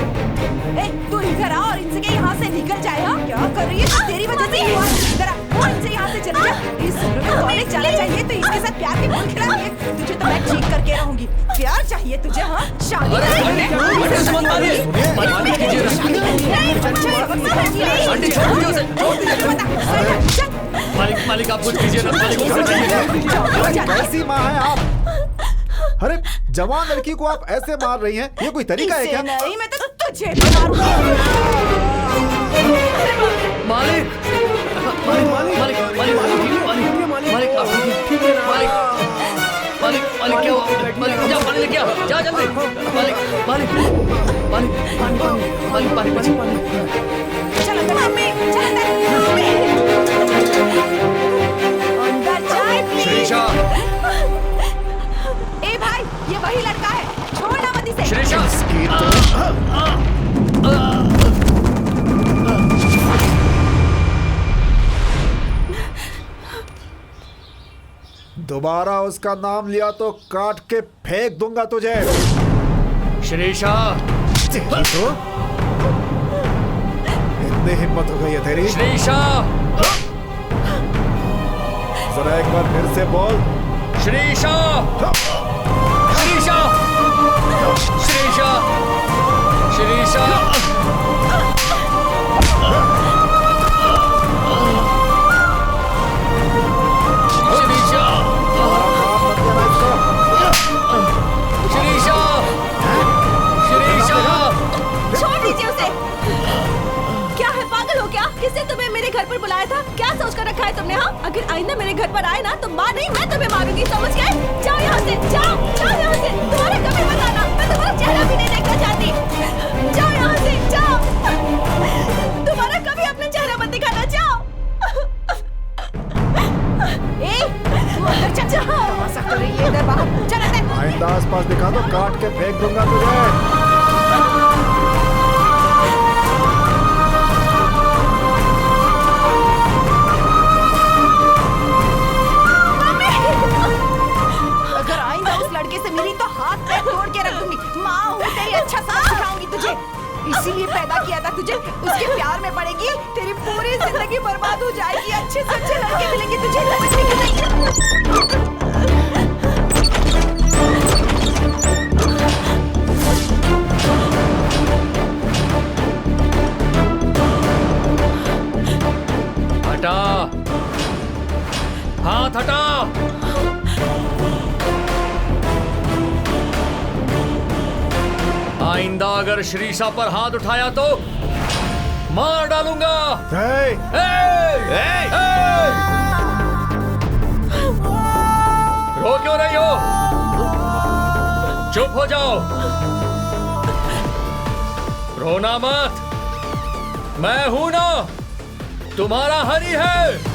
तू इधर आ और इनसे के यहाँ से निकल जाए। हाँ क्या कर रही है? तेरी वजह से ही हुआ। इधर आ और इनसे यहाँ से चले जा। इस उम्र में कॉलेज जाना चाहिए तो इसके साथ प्यार के फूल खिलाएंगे। तुझे तो मैं ठीक करके रहूंगी। प्यार चाहिए तुझे? हाँ शादी मालिक, मालिक आप कुछ कीजिए ना। कैसी माँ है आप? अरे जवान लड़की को आप ऐसे मार रही हैं, ये कोई तरीका है क्या? नहीं, मैं तो तुझे मारूंगा। मालिक, मालिक, मालिक, मालिक, मालिक, मालिक, मालिक, मालिक, मालिक क्या हुआ? मालिक जा पानी लेके आ, जा जल्दी। मालिक, मालिक, मालिक, मालिक, मालिक, मालिक, मालिक। चल अंदर मम्मी, चल अंदर। अंदर जाए प्लीज। श्रीषा, ए भाई, ये वही लड़का है, छोड़ना मत इसे। श्रीषा, दोबारा उसका नाम लिया तो काट के फेंक दूंगा तुझे। श्रीषा, तो इतनी हिम्मत हो गई है तेरी? श्रीषा, जरा एक बार फिर से बोल। श्रीषा, श्रीषा, श्रीषा, श्रीषा। घर पर बुलाया था? क्या सोच कर रखा है तुमने? हाँ, अगर आइंदा मेरे घर पर आए ना तो माँ नहीं मैं तुम्हें मारूंगी, समझ गए? जाओ यहाँ से, जाओ जाओ यहाँ से। तुम्हारा कभी मत आना, मैं तुम्हारा चेहरा भी नहीं देखना चाहती। जाओ यहाँ से, जाओ। तुम्हारा कभी अपना चेहरा मत दिखाना, जाओ। तू अंदर चल। तमाशा कर रही है इधर बाहर, चल अंदर। आइंदा आसपास दिखा तो काट के फेंक दूंगा तुझे। अगर आइंदा उस लड़के से मिली तो हाथ पैर तोड़ के रख दूंगी। माँ हूँ तेरी, अच्छा सबक सिखाऊंगी तुझे। इसीलिए पैदा किया था तुझे, उसके प्यार में पड़ेगी, तेरी पूरी जिंदगी बर्बाद हो जाएगी। अच्छे से अच्छे लड़के मिलेंगे तुझे, समझने की नहीं। हटा, हाथ हटा। आइंदा अगर श्रीषा पर हाथ उठाया तो मार डालूंगा। हे! रो क्यों रही हो? चुप हो जाओ, रोना मत। मैं हूं ना, तुम्हारा हरी है।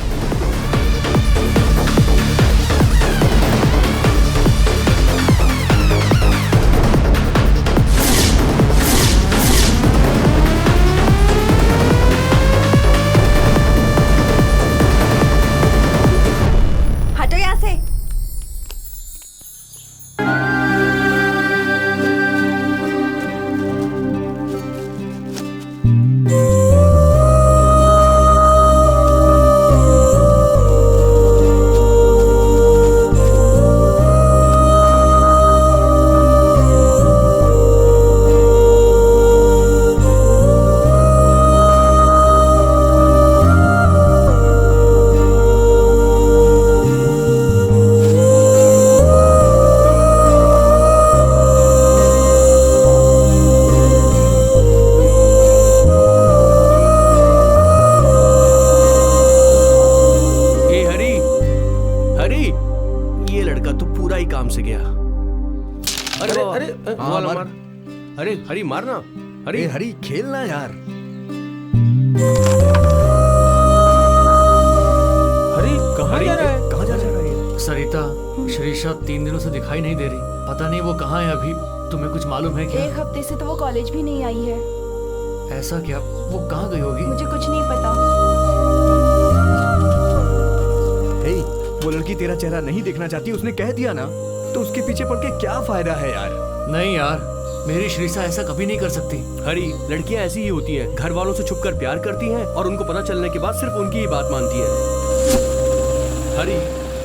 हटो यहाँ से। अरे हरी मारना, हरी हरी खेलना यार। हरी कहाँ जा रहा है? कहाँ जा रहा है? सरिता, श्रीषा 3 दिनों से दिखाई नहीं दे रही। पता नहीं वो कहाँ है अभी। तुम्हें कुछ मालूम है क्या? 1 हफ्ते से तो वो कॉलेज भी नहीं आई है। ऐसा क्या? वो कहाँ गई होगी? मुझे कुछ नहीं पता। हे, वो लड़की तेरा चेहरा नहीं देखना चाहती, उसने कह दिया ना, तो उसके पीछे पड़ के क्या फायदा है यार? नहीं यार, मेरी श्रीषा ऐसा कभी नहीं कर सकती। हरी, लड़कियां ऐसी ही होती हैं, घर वालों से छुपकर प्यार करती हैं और उनको पता चलने के बाद सिर्फ उनकी ही बात मानती हैं। हरी,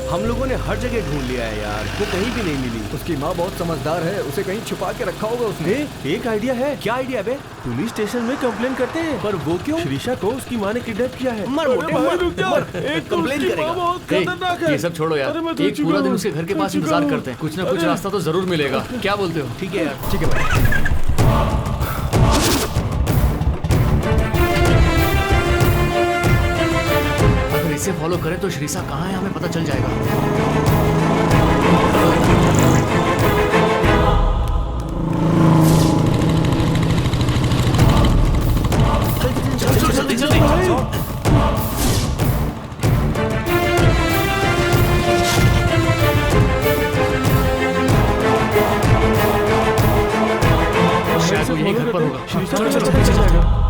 हम लोगों ने हर जगह ढूंढ लिया है यार, वो कहीं भी नहीं मिली। उसकी माँ बहुत समझदार है, उसे कहीं छुपा के रखा होगा उसने। एक आइडिया है। क्या आइडिया बे? पुलिस स्टेशन में कंप्लेन करते हैं। पर वो क्यों? श्रीषा को उसकी माँ ने किडनैप किया है। मर मोटे, मर। एक कंप्लेन करेगा। ये सब छोड़ो यार, एक पूरा दिन उसके घर के पास इंतजार करते हैं। कुछ ना कुछ रास्ता तो जरूर मिलेगा। क्या बोलते हो? ठीक है यार, ठीक है भाई। अगर इसे फॉलो करें तो श्रीषा कहाँ है हमें पता चल जाएगा। जल्दी जल्दी शायद वो यही घर पर होगा। चलो चलो पीछे जाएगा।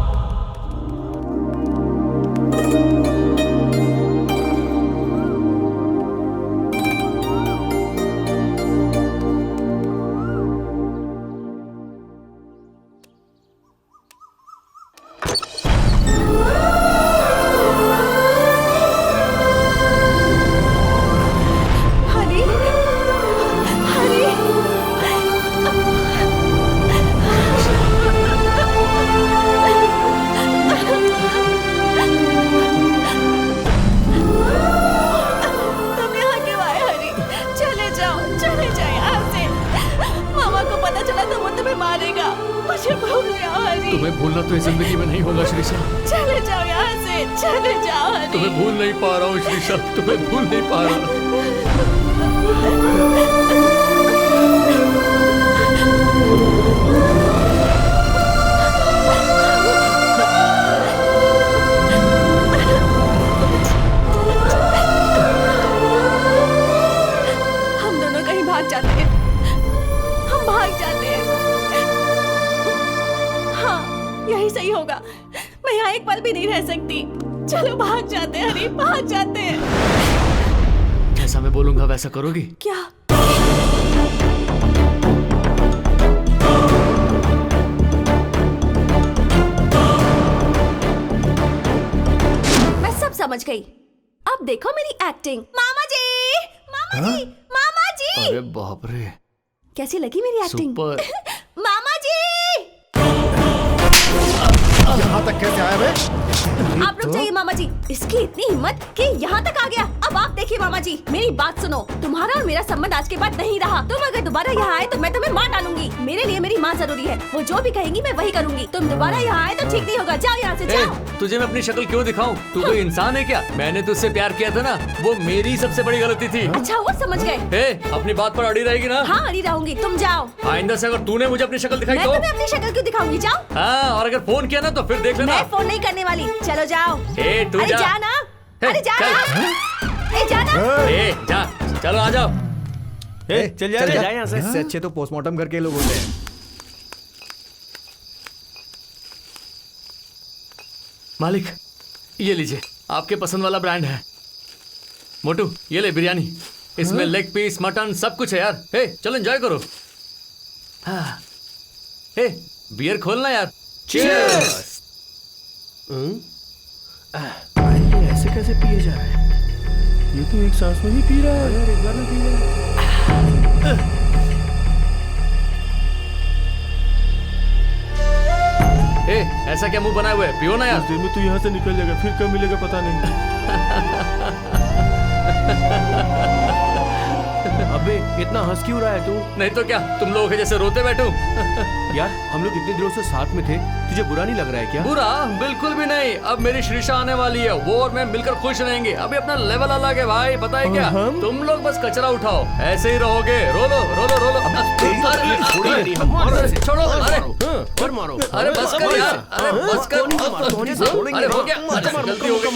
मुझे भूल जाओ हरी। तुम्हें भूलना तो इस जिंदगी में नहीं होगा श्रीषा। चले जाओ यहाँ से। चले जाओ हनी। तुम्हें भूल नहीं पा रहा हूँ शीशा, तुम्हें भूल नहीं पा रहा। हम दोनों कहीं भाग जाते हैं, हम भाग जाते हैं। हाँ, यही सही होगा। मैं यहाँ एक पल भी नहीं रह सकती। चलो भाग जाते हैं हनी, भाग जाते हैं। जैसा मैं बोलूंगा वैसा करोगी? क्या? मैं सब समझ गई। अब देखो मेरी एक्टिंग। मामा जी, मामा जी, मामा जी। अरे बाप रे, कैसी लगी मेरी एक्टिंग? सुपर। मामा जी, यहाँ तक कैसे आया बे? आप रुक जाइए मामा जी। इसकी इतनी हिम्मत कि यहाँ तक आ गया। अब आप देखिए मामा जी, मेरी बात सुनो। तुम्हारा और मेरा संबंध आज के बाद नहीं रहा। तुम अगर दोबारा यहाँ आए तो मैं तुम्हें मार डालूंगी। मेरे लिए मेरी माँ जरूरी है। वो जो भी कहेंगी मैं वही करूंगी। तुम दोबारा यहाँ आए तो ठीक नहीं होगा। जाओ यहाँ से, जाओ। तुझे मैं अपनी शक्ल क्यों दिखाऊं? तू कोई इंसान है क्या? मैंने तुझसे प्यार किया था ना, वो मेरी सबसे बड़ी गलती थी। अच्छा हुआ समझ गए। अपनी बात पर अड़ी रहेगी ना? हाँ अड़ी रहूंगी। तुम जाओ। आइंदा से अगर तूने मुझे अपनी शक्ल दिखाई मैं तो तुम्हें अपनी शक्ल क्यों दिखाऊंगी? जाओ। हाँ, और अगर फोन किया ना तो फिर देख लेना। मैं फोन नहीं करने वाली। चलो जाओ। तू अरे जा। जाना, अरे जाना, ए जाना। जा, चलो आ जाओ। चल जा रे, जा यहाँ से। इससे अच्छे तो पोस्टमार्टम करके लोग होते हैं। मालिक, ये लीजिए, आपके पसंद वाला ब्रांड है। मोटू, ये ले बिरयानी। इसमें लेग पीस, मटन सब कुछ है यार। चलो एंजॉय करो। हाँ। बियर खोलना यार। चीयर्स। ये ऐसे कैसे पिए जा रहा है? ये तो एक सांस में ही पी रहा है। एक बार में पी रहा है। ऐसा क्या मुंह बनाए हुए है? पियो ना यार। कुछ देर में तू यहाँ से निकल जाएगा, फिर कब मिलेगा पता नहीं। अबे इतना हंस क्यों रहा है तू? नहीं तो क्या, तुम लोगों के जैसे रोते बैठूं? यार हम लोग इतने दिनों से साथ में थे, तुझे बुरा नहीं लग रहा है क्या? बुरा बिल्कुल भी नहीं। अब मेरी श्रीषा आने वाली है, वो और मैं मिलकर खुश रहेंगे। अभी अपना लेवल अलग है भाई, पता है क्या? तुम लोग बस कचरा उठाओ, ऐसे ही रहोगे। रोलो रोलो रोलो। छोड़ो, अरे मारो। अरे बस कर यार, अरे बस कर। अरे हो गया, गलती हो गई।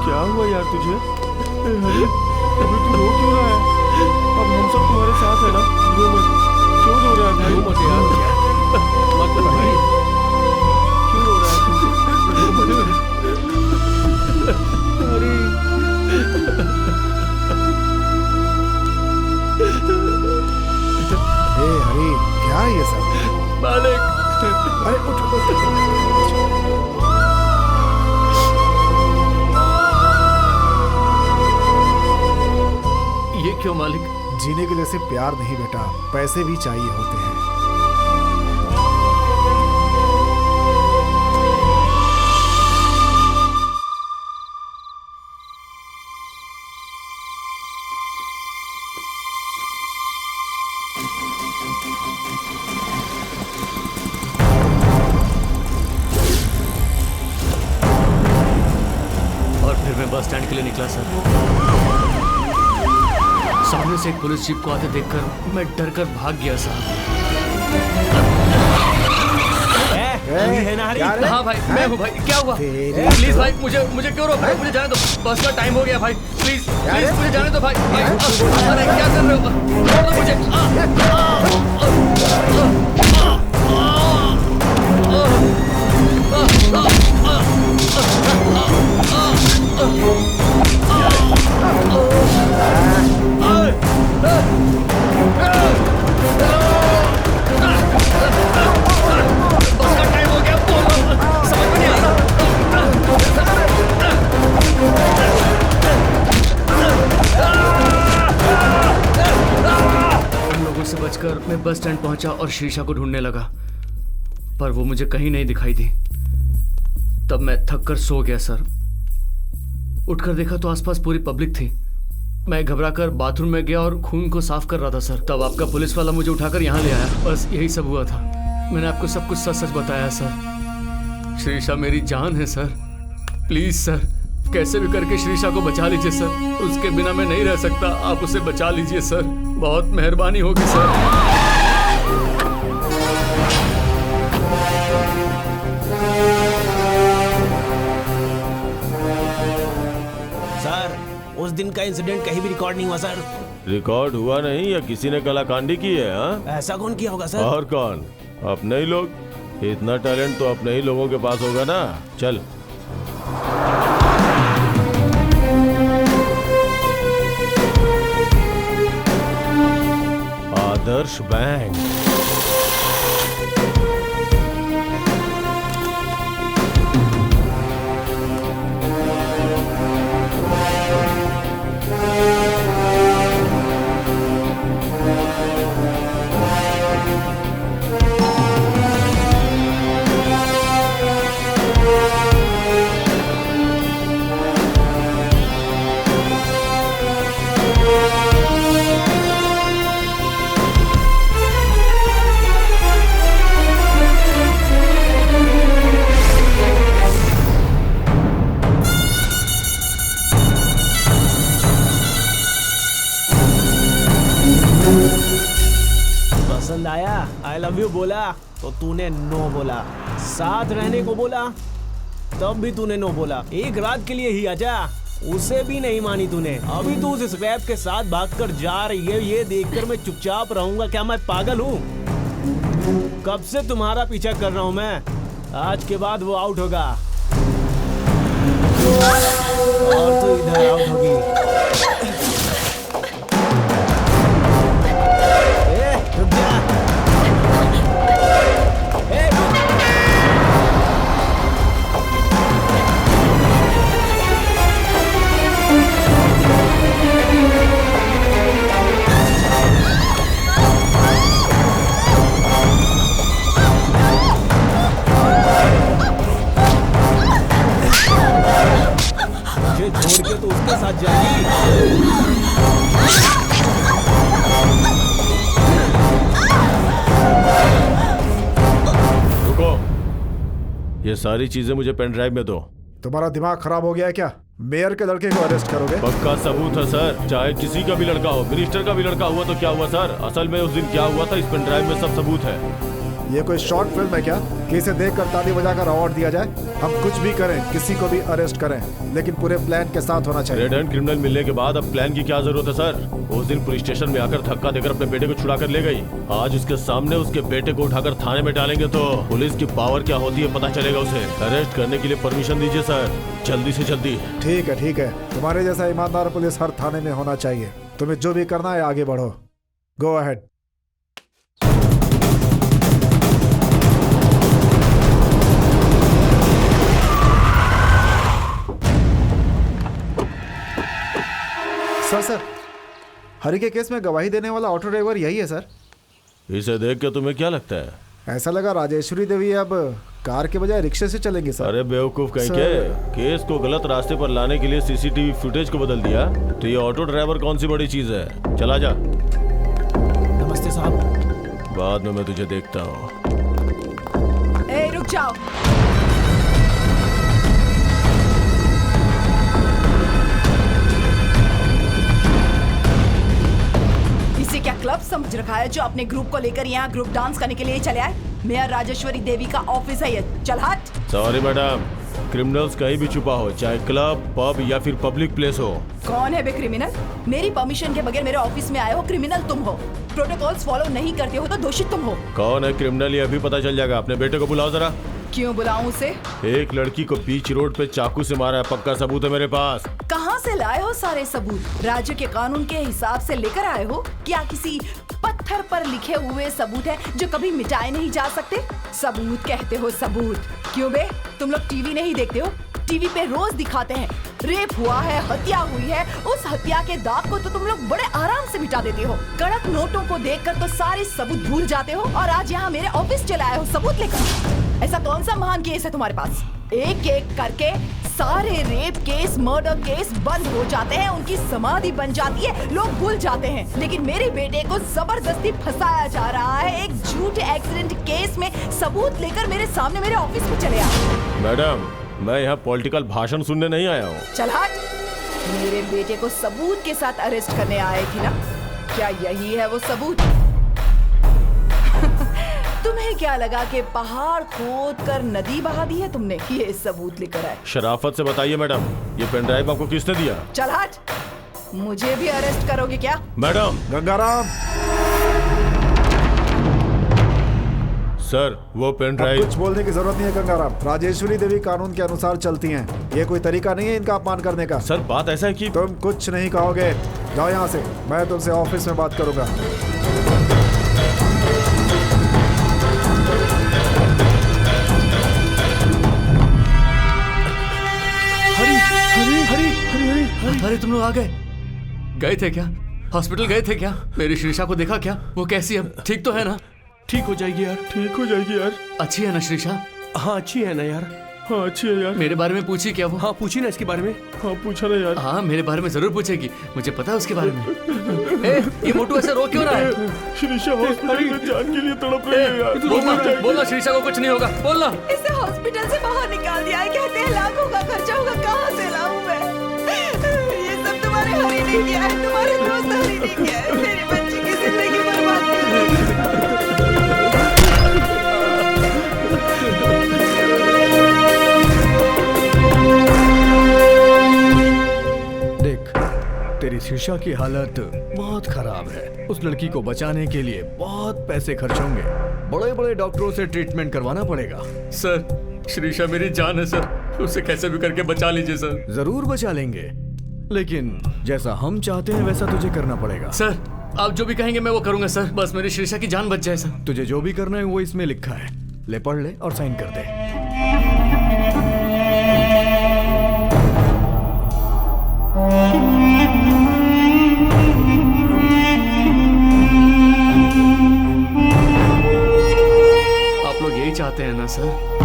क्या हुआ यार तुझे? अरे अभी तू रो क्यों रहा है? अब हम सब तुम्हारे साथ है ना, रो मत। क्यों रो रहा है भाई? रो मत यार, मत रो भाई। क्यों रो रहा है हे हरी, क्या है ये सब? मालिक, अरे उठ। ये क्यों मालिक? जीने के लिए सिर्फ प्यार नहीं बेटा, पैसे भी चाहिए होते हैं। और फिर मैं बस स्टैंड के लिए निकला सर। सामने से एक पुलिस जीप को आते देखकर मैं डर कर भाग गया साहब। है ना हरी? हाँ भाई, मैं हूँ भाई। क्या हुआ? प्लीज भाई, मुझे क्यों रोक रहे हो? मुझे जाने दो, बस का टाइम हो गया भाई। प्लीज प्लीज मुझे जाने दो भाई। अरे क्या कर रहे हो? छोड़ दो मुझे। बस का टाइम हो गया, समझ में नहीं आ रहा। उन लोगों से बचकर मैं बस स्टैंड पहुंचा और शीशा को ढूंढने लगा, पर वो मुझे कहीं नहीं दिखाई दी। तब मैं थक कर सो गया सर। उठकर देखा तो आसपास पूरी पब्लिक थी। मैं घबराकर बाथरूम में गया और खून को साफ कर रहा था सर। तब आपका पुलिस वाला मुझे उठाकर यहाँ ले आया। बस यही सब हुआ था। मैंने आपको सब कुछ सच सच बताया सर। श्रीषा मेरी जान है सर। प्लीज सर, कैसे भी करके श्रीषा को बचा लीजिए सर। उसके बिना मैं नहीं रह सकता। आप उसे बचा लीजिए सर, बहुत मेहरबानी होगी सर। सर, उस दिन का इंसिडेंट कहीं भी रिकॉर्ड नहीं हुआ सर। रिकॉर्ड हुआ नहीं या किसी ने कलाकांडी की है? हाँ, ऐसा कौन किया होगा सर? और कौन? अपने ही लोग। इतना टैलेंट तो अपने ही लोगों के पास होगा ना। चल आदर्श बैंक। पसंद आया? आई लव यू बोला तो तूने नो बोला। साथ रहने को बोला तब भी तूने नो बोला। एक रात के लिए ही आजा, उसे भी नहीं मानी तूने। अभी तू उस स्क्रैप के साथ भागकर जा रही है, ये देखकर मैं चुपचाप रहूंगा? क्या मैं पागल हूँ? कब से तुम्हारा पीछा कर रहा हूँ मैं। आज के बाद वो आउट होगा और तू इधर आउट होगी। रुक जा। मुझे छोड़ के तो उसके साथ जाएगी। रुको, ये सारी चीजें मुझे पेन ड्राइव में दो। तुम्हारा दिमाग खराब हो गया है क्या? मेयर के लड़के को अरेस्ट करोगे? पक्का सबूत है सर, चाहे किसी का भी लड़का हो। मिनिस्टर का भी लड़का हुआ तो क्या हुआ सर? असल में उस दिन क्या हुआ था, इस पेन ड्राइव में सब सबूत है। ये कोई शॉर्ट फिल्म है क्या कि इसे देखकर ताली बजाकर अवार्ड दिया जाए? हम कुछ भी करें, किसी को भी अरेस्ट करें, लेकिन पूरे प्लान के साथ होना चाहिए। रेड हैंड क्रिमिनल मिलने के बाद अब प्लान की क्या जरूरत है सर? उस दिन पुलिस स्टेशन में आकर धक्का देकर अपने बेटे को छुड़ा कर ले गई। आज उसके सामने उसके बेटे को उठाकर थाने में डालेंगे तो पुलिस की पावर क्या होती है पता चलेगा उसे। अरेस्ट करने के लिए परमिशन दीजिए सर, जल्दी से जल्दी। ठीक है ठीक है, तुम्हारे जैसा ईमानदार पुलिस हर थाने में होना चाहिए। तुम्हें जो भी करना है आगे बढ़ो। Go ahead. सर हरी के केस में गवाही देने वाला ऑटो ड्राइवर यही है सर। इसे देख के तुम्हें क्या लगता है? ऐसा लगा राजेश्वरी देवी अब कार के बजाय रिक्शे से चलेंगी सर। अरे बेवकूफ कहीं के, केस को गलत रास्ते पर लाने के लिए सीसीटीवी फुटेज को बदल दिया तो ये ऑटो ड्राइवर कौन सी बड़ी चीज है? चला जा। नमस्ते साहब। बाद में मैं तुझे देखता हूँ। ए, रुक जाओ। इसे क्या क्लब समझ रखा है जो अपने ग्रुप को लेकर यहाँ ग्रुप डांस करने के लिए चले आए? मेयर राजेश्वरी देवी का ऑफिस है ये, चल हट। सॉरी मैडम, क्रिमिनल्स कहीं भी छुपा हो, चाहे क्लब, पब या फिर पब्लिक प्लेस हो। कौन है बे क्रिमिनल? मेरी परमिशन के बगैर मेरे ऑफिस में आए हो, क्रिमिनल तुम हो। प्रोटोकॉल्स फॉलो नहीं करते हो तो दोषी तुम हो। कौन है क्रिमिनल ये अभी पता चल जाएगा। अपने बेटे को बुलाओ जरा। क्यों बुलाऊं उसे? एक लड़की को बीच रोड पे चाकू से मारा है, पक्का सबूत है मेरे पास। कहाँ से लाए हो सारे सबूत? राज्य के कानून के हिसाब से लेकर आए हो? क्या किसी पत्थर पर लिखे हुए सबूत है जो कभी मिटाए नहीं जा सकते? सबूत कहते हो सबूत? क्यों बे, तुम लोग टीवी नहीं देखते हो? टीवी पे रोज दिखाते हैं रेप हुआ है, हत्या हुई है। उस हत्या के दाग को तो तुम लोग बड़े आराम से मिटा देते हो। कड़क नोटों को देखकर तो सारे सबूत भूल जाते हो और आज यहाँ मेरे ऑफिस चले आए हो सबूत लेकर। ऐसा कौन सा महान केस है तुम्हारे पास? एक एक करके सारे रेप केस, मर्डर केस बंद हो जाते हैं, उनकी समाधि बन जाती है, लोग भूल जाते हैं। लेकिन मेरे बेटे को जबरदस्ती फंसाया जा रहा है। एक झूठे एक्सीडेंट केस में सबूत लेकर मेरे सामने मेरे ऑफिस में चले आए। मैडम, मैं यहाँ पॉलिटिकल भाषण सुनने नहीं आया हूँ। चल हट। मेरे बेटे को सबूत के साथ अरेस्ट करने आए थी ना? क्या यही है वो सबूत? तुम्हें क्या लगा कि पहाड़ खोद कर नदी बहा दी है तुमने? ये सबूत लेकर आए। शराफत से बताइए मैडम, ये पेन ड्राइव आपको किसने दिया? चल हट। मुझे भी अरेस्ट करोगे क्या? मैडम। गंगाराम, सर, वो पेन अब ड्राइव। कुछ बोलने की जरूरत नहीं है गंगाराम। राजेश्वरी देवी कानून के अनुसार चलती हैं। ये कोई तरीका नहीं है इनका अपमान करने का। सर, बात ऐसा है कि तुम कुछ नहीं कहोगे, जाओ यहाँ से। मैं तुमसे ऑफिस में बात करूंगा। अरे तुम लोग आ गए थे क्या? हॉस्पिटल गए थे क्या? मेरी श्रीषा को देखा क्या? वो कैसी है? ठीक तो है ना? ठीक हो जाएगी यार, ठीक हो जाएगी यार। अच्छी है ना श्रीषा? हाँ अच्छी है ना यार, हाँ अच्छी है यार। मेरे बारे में पूछी क्या वो? हाँ पूछी ना इसके बारे में। हाँ पूछा ना यार। हाँ मेरे बारे में जरूर पूछेगी, मुझे पता है उसके बारे में। ए, ये मोटू ऐसे रो क्यों रहा है? श्रीषा हॉस्पिटल में जान के लिए तड़प रही है यार। बोलना श्रीषा को कुछ नहीं होगा, बोलना। इसे हॉस्पिटल से बाहर निकाल दिया है, कहते हैं लाखों का खर्चा होगा, कहाँ से लाऊं मैं? ये सब तुम्हारे हरी ने किया है, तुम्हारे दोस्त हरी ने किया है। मेरी बच्ची की जिंदगी बर्बाद कर दी। देख, तेरी शीशा की हालत बहुत खराब है। उस लड़की को बचाने के लिए बहुत पैसे खर्च होंगे। बड़े बड़े डॉक्टरों से ट्रीटमेंट करवाना पड़ेगा। सर, श्रीषा मेरी जान है सर, उसे कैसे भी करके बचा लीजिए सर। जरूर बचा लेंगे, लेकिन जैसा हम चाहते हैं वैसा तुझे करना पड़ेगा। सर, आप जो भी कहेंगे मैं वो करूंगा सर, बस मेरी श्रीषा की जान बच जाए सर। तुझे जो भी करना है वो इसमें लिखा है, ले पढ़ ले और साइन कर दे। आप लोग यही चाहते हैं ना सर?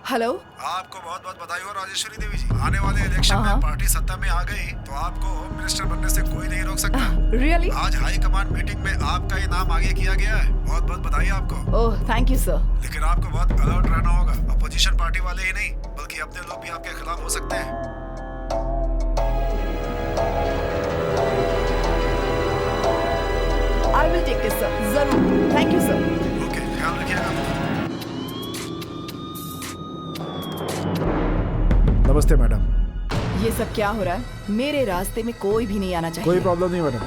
हेलो, आपको बहुत बहुत बधाई हो राजेश्वरी देवी जी। आने वाले इलेक्शन में पार्टी सत्ता में आ गई तो आपको होम मिनिस्टर बनने से कोई नहीं रोक सकता। रियली? आज हाई कमांड मीटिंग में आपका ये नाम आगे किया गया है। बहुत बहुत बधाई आपको। Oh thank you sir. लेकिन आपको बहुत अलर्ट रहना होगा। अपोजिशन पार्टी वाले ही नहीं बल्कि अपने लोग भी आपके खिलाफ हो सकते हैं। I will take this sir, जरूर। Thank you sir. ओके, ख्याल रखिएगा। नमस्ते मैडम। ये सब क्या हो रहा है? मेरे रास्ते में कोई भी नहीं आना चाहिए। कोई प्रॉब्लम नहीं मैडम,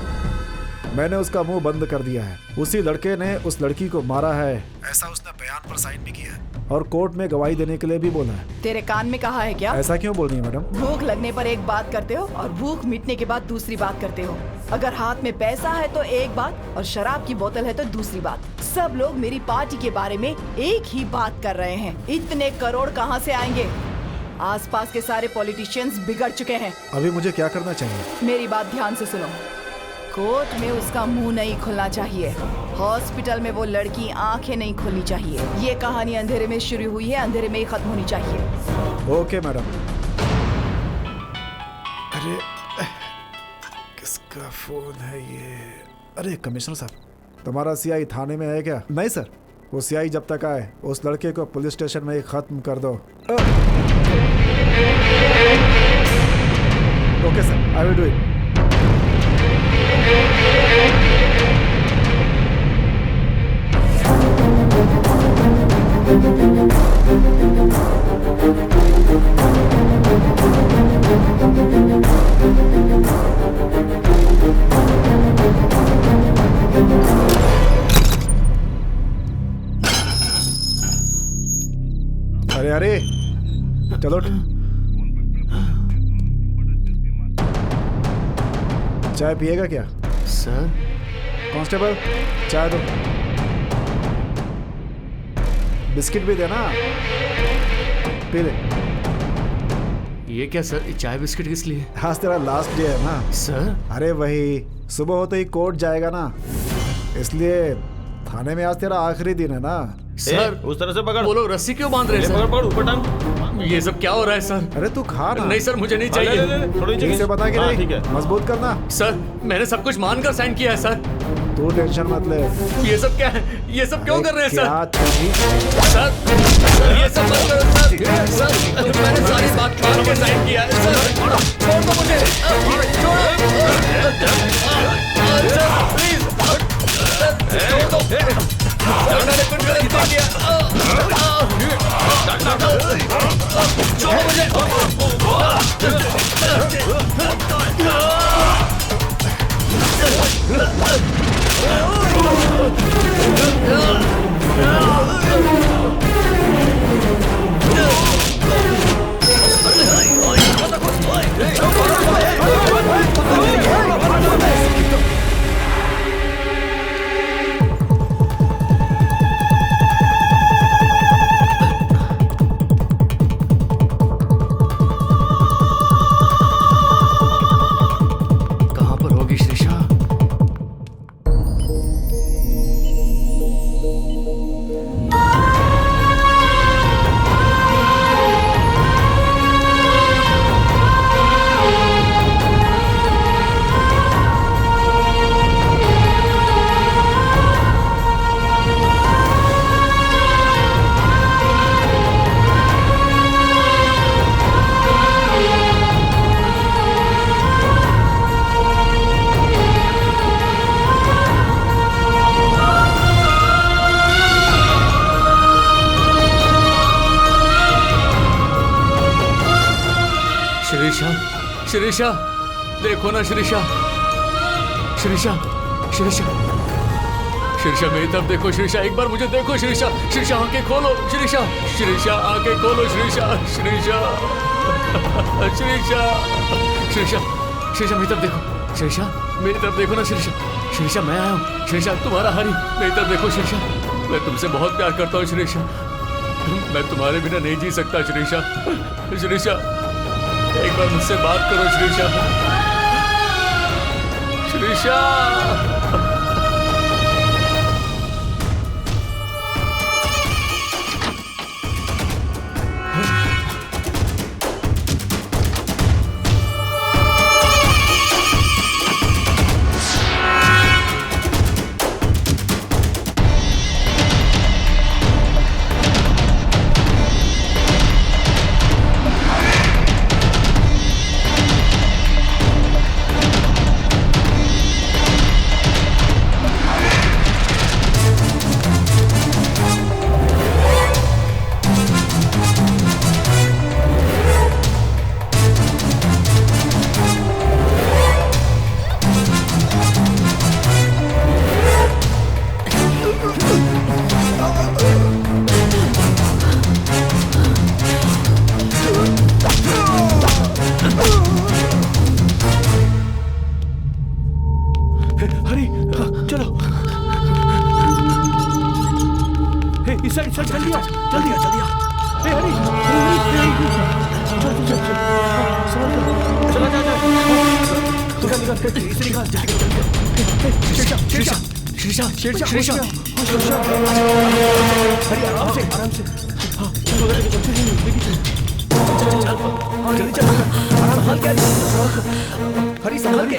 मैंने उसका मुंह बंद कर दिया है। उसी लड़के ने उस लड़की को मारा है, ऐसा उसने बयान पर साइन भी किया है और कोर्ट में गवाही देने के लिए भी बोला है। तेरे कान में कहा है क्या? ऐसा क्यों बोल रही है मैडम? भूख लगने पर एक बात करते हो और भूख मिटने के बाद दूसरी बात करते हो। अगर हाथ में पैसा है तो एक बात और शराब की बोतल है तो दूसरी बात। सब लोग मेरी पार्टी के बारे में एक ही बात कर रहे हैं। इतने करोड़ कहाँ से आएंगे? आसपास के सारे पॉलिटिशियंस बिगड़ चुके हैं। अभी मुझे क्या करना चाहिए? मेरी बात ध्यान से सुनो। कोर्ट में उसका मुंह नहीं खुलना चाहिए, हॉस्पिटल में वो लड़की आंखें नहीं खोलनी चाहिए। ये कहानी अंधेरे में शुरू हुई है, अंधेरे में ही खत्म होनी चाहिए। Okay madam. अरे किसका फोन है ये? अरे कमिश्नर साहब, तुम्हारा सीआई थाने में है क्या? नहीं सर, वो सीआई जब तक आए उस लड़के को पुलिस स्टेशन में ही खत्म कर दो। Okay sir, I will do it. अरे अरे चलो, चाय पिएगा क्या? सर, कांस्टेबल चाय दो। बिस्किट भी देना, पी ले। ये क्या सर, चाय बिस्किट किस लिए? आज तेरा लास्ट डे है ना सर? अरे वही, सुबह होते ही कोर्ट जाएगा ना, इसलिए थाने में आज तेरा आखिरी दिन है ना। सर उस तरह से पकड़। वो लोग रस्सी क्यों बांध रहे हैं पकड़ सर? पकड़ ऊपर टांग। ये सब क्या हो रहा है सर? अरे तू खा ना। नहीं सर, मुझे नहीं हाँ, ले, ले, चाहिए। ले, ले, थोड़ी ठीक से बता कि हाँ, नहीं। ठीक है। मजबूत करना। सर मैंने सब कुछ मानकर साइन किया है सर। तू टेंशन मत ले। ये सब क्या है? ये सब क्यों कर रहे हैं सर? क्या तमीज? सर ये सब मत करो सर। सर मैंने सारी बात मान के साइन किया है सर। छोड़ दो मुझे। सर प्लीज छोड़ दो। मैंने कुछ गलत नहीं किया। छोड़ो मुझे। कहाँ पर होगी श्रीषा? श्रीषा, श्रीषा, देखो ना श्रीषा, श्रीषा, श्रीषा, श्रीषा मेरी तरफ देखो श्रीषा, एक बार मुझे देखो श्रीषा, श्रीषा आंखें खोलो श्रीषा, श्रीषा आंखें खोलो श्रीषा, श्रीषा, श्रीषा, श्रीषा, श्रीषा मेरी तरफ देखो श्रीषा, मेरी तरफ देखो ना श्रीषा, श्रीषा मैं आया हूँ श्रीषा, तुम्हारा हरी, मेरी तरफ देखो श्रीषा, मैं तुमसे बहुत प्यार करता हूँ श्रीषा, मैं तुम्हारे बिना नहीं जी सकता श्रीषा, श्रीषा एक बार मुझसे बात करो श्रीषा, श्रीषा। हरी चलो। इस साइड जल्दी आ, जल्दी आ, जल्दी आ। हरी चला जा निकल इसे निकाल श्रीषा श्रीषा श्रीषा श्रीषा श्रीषा हरी आराम से हाँ जल्दी चल आराम क्या हरी संभाल के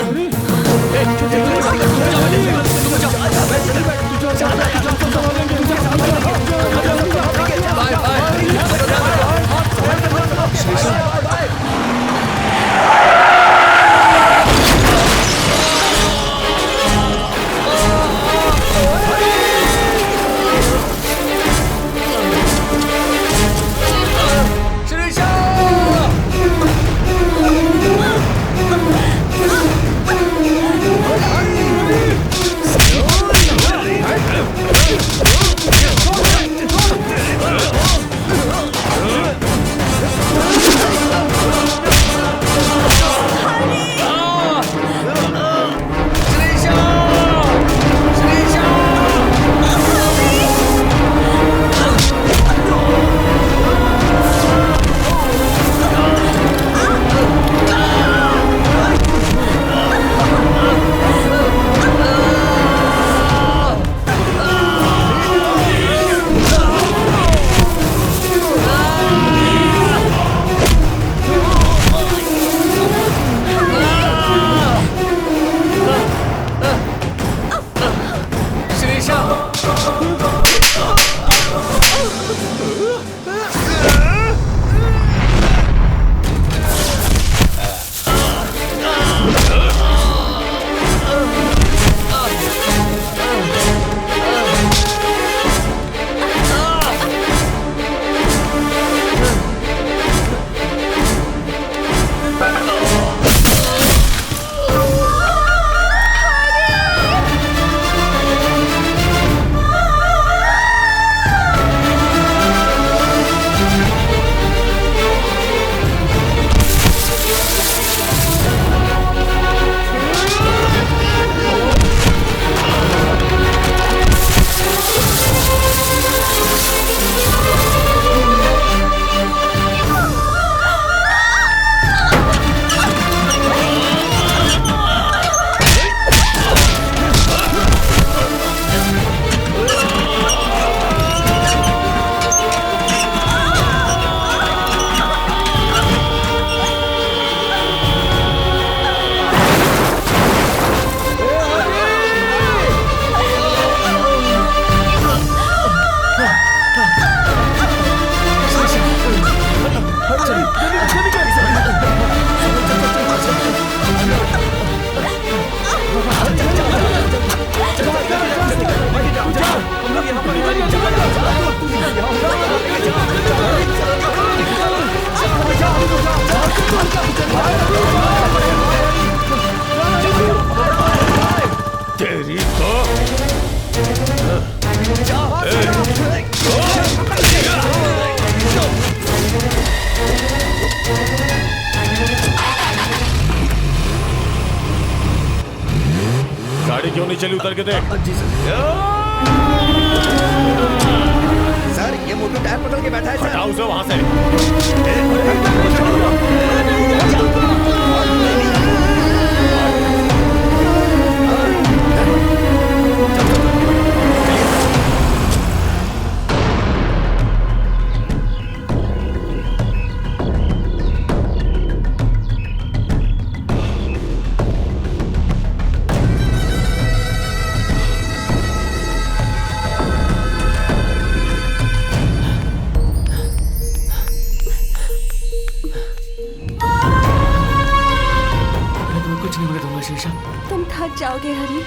क्यों नहीं चली, उतर के देख। जी सर। सर ये मोटू टायर पकड़ के बैठा है सर। हटाओ उसे वहां से। मैं तुम्हें कुछ नहीं होने दूंगा शीशा। तुम थक जाओगे हरी।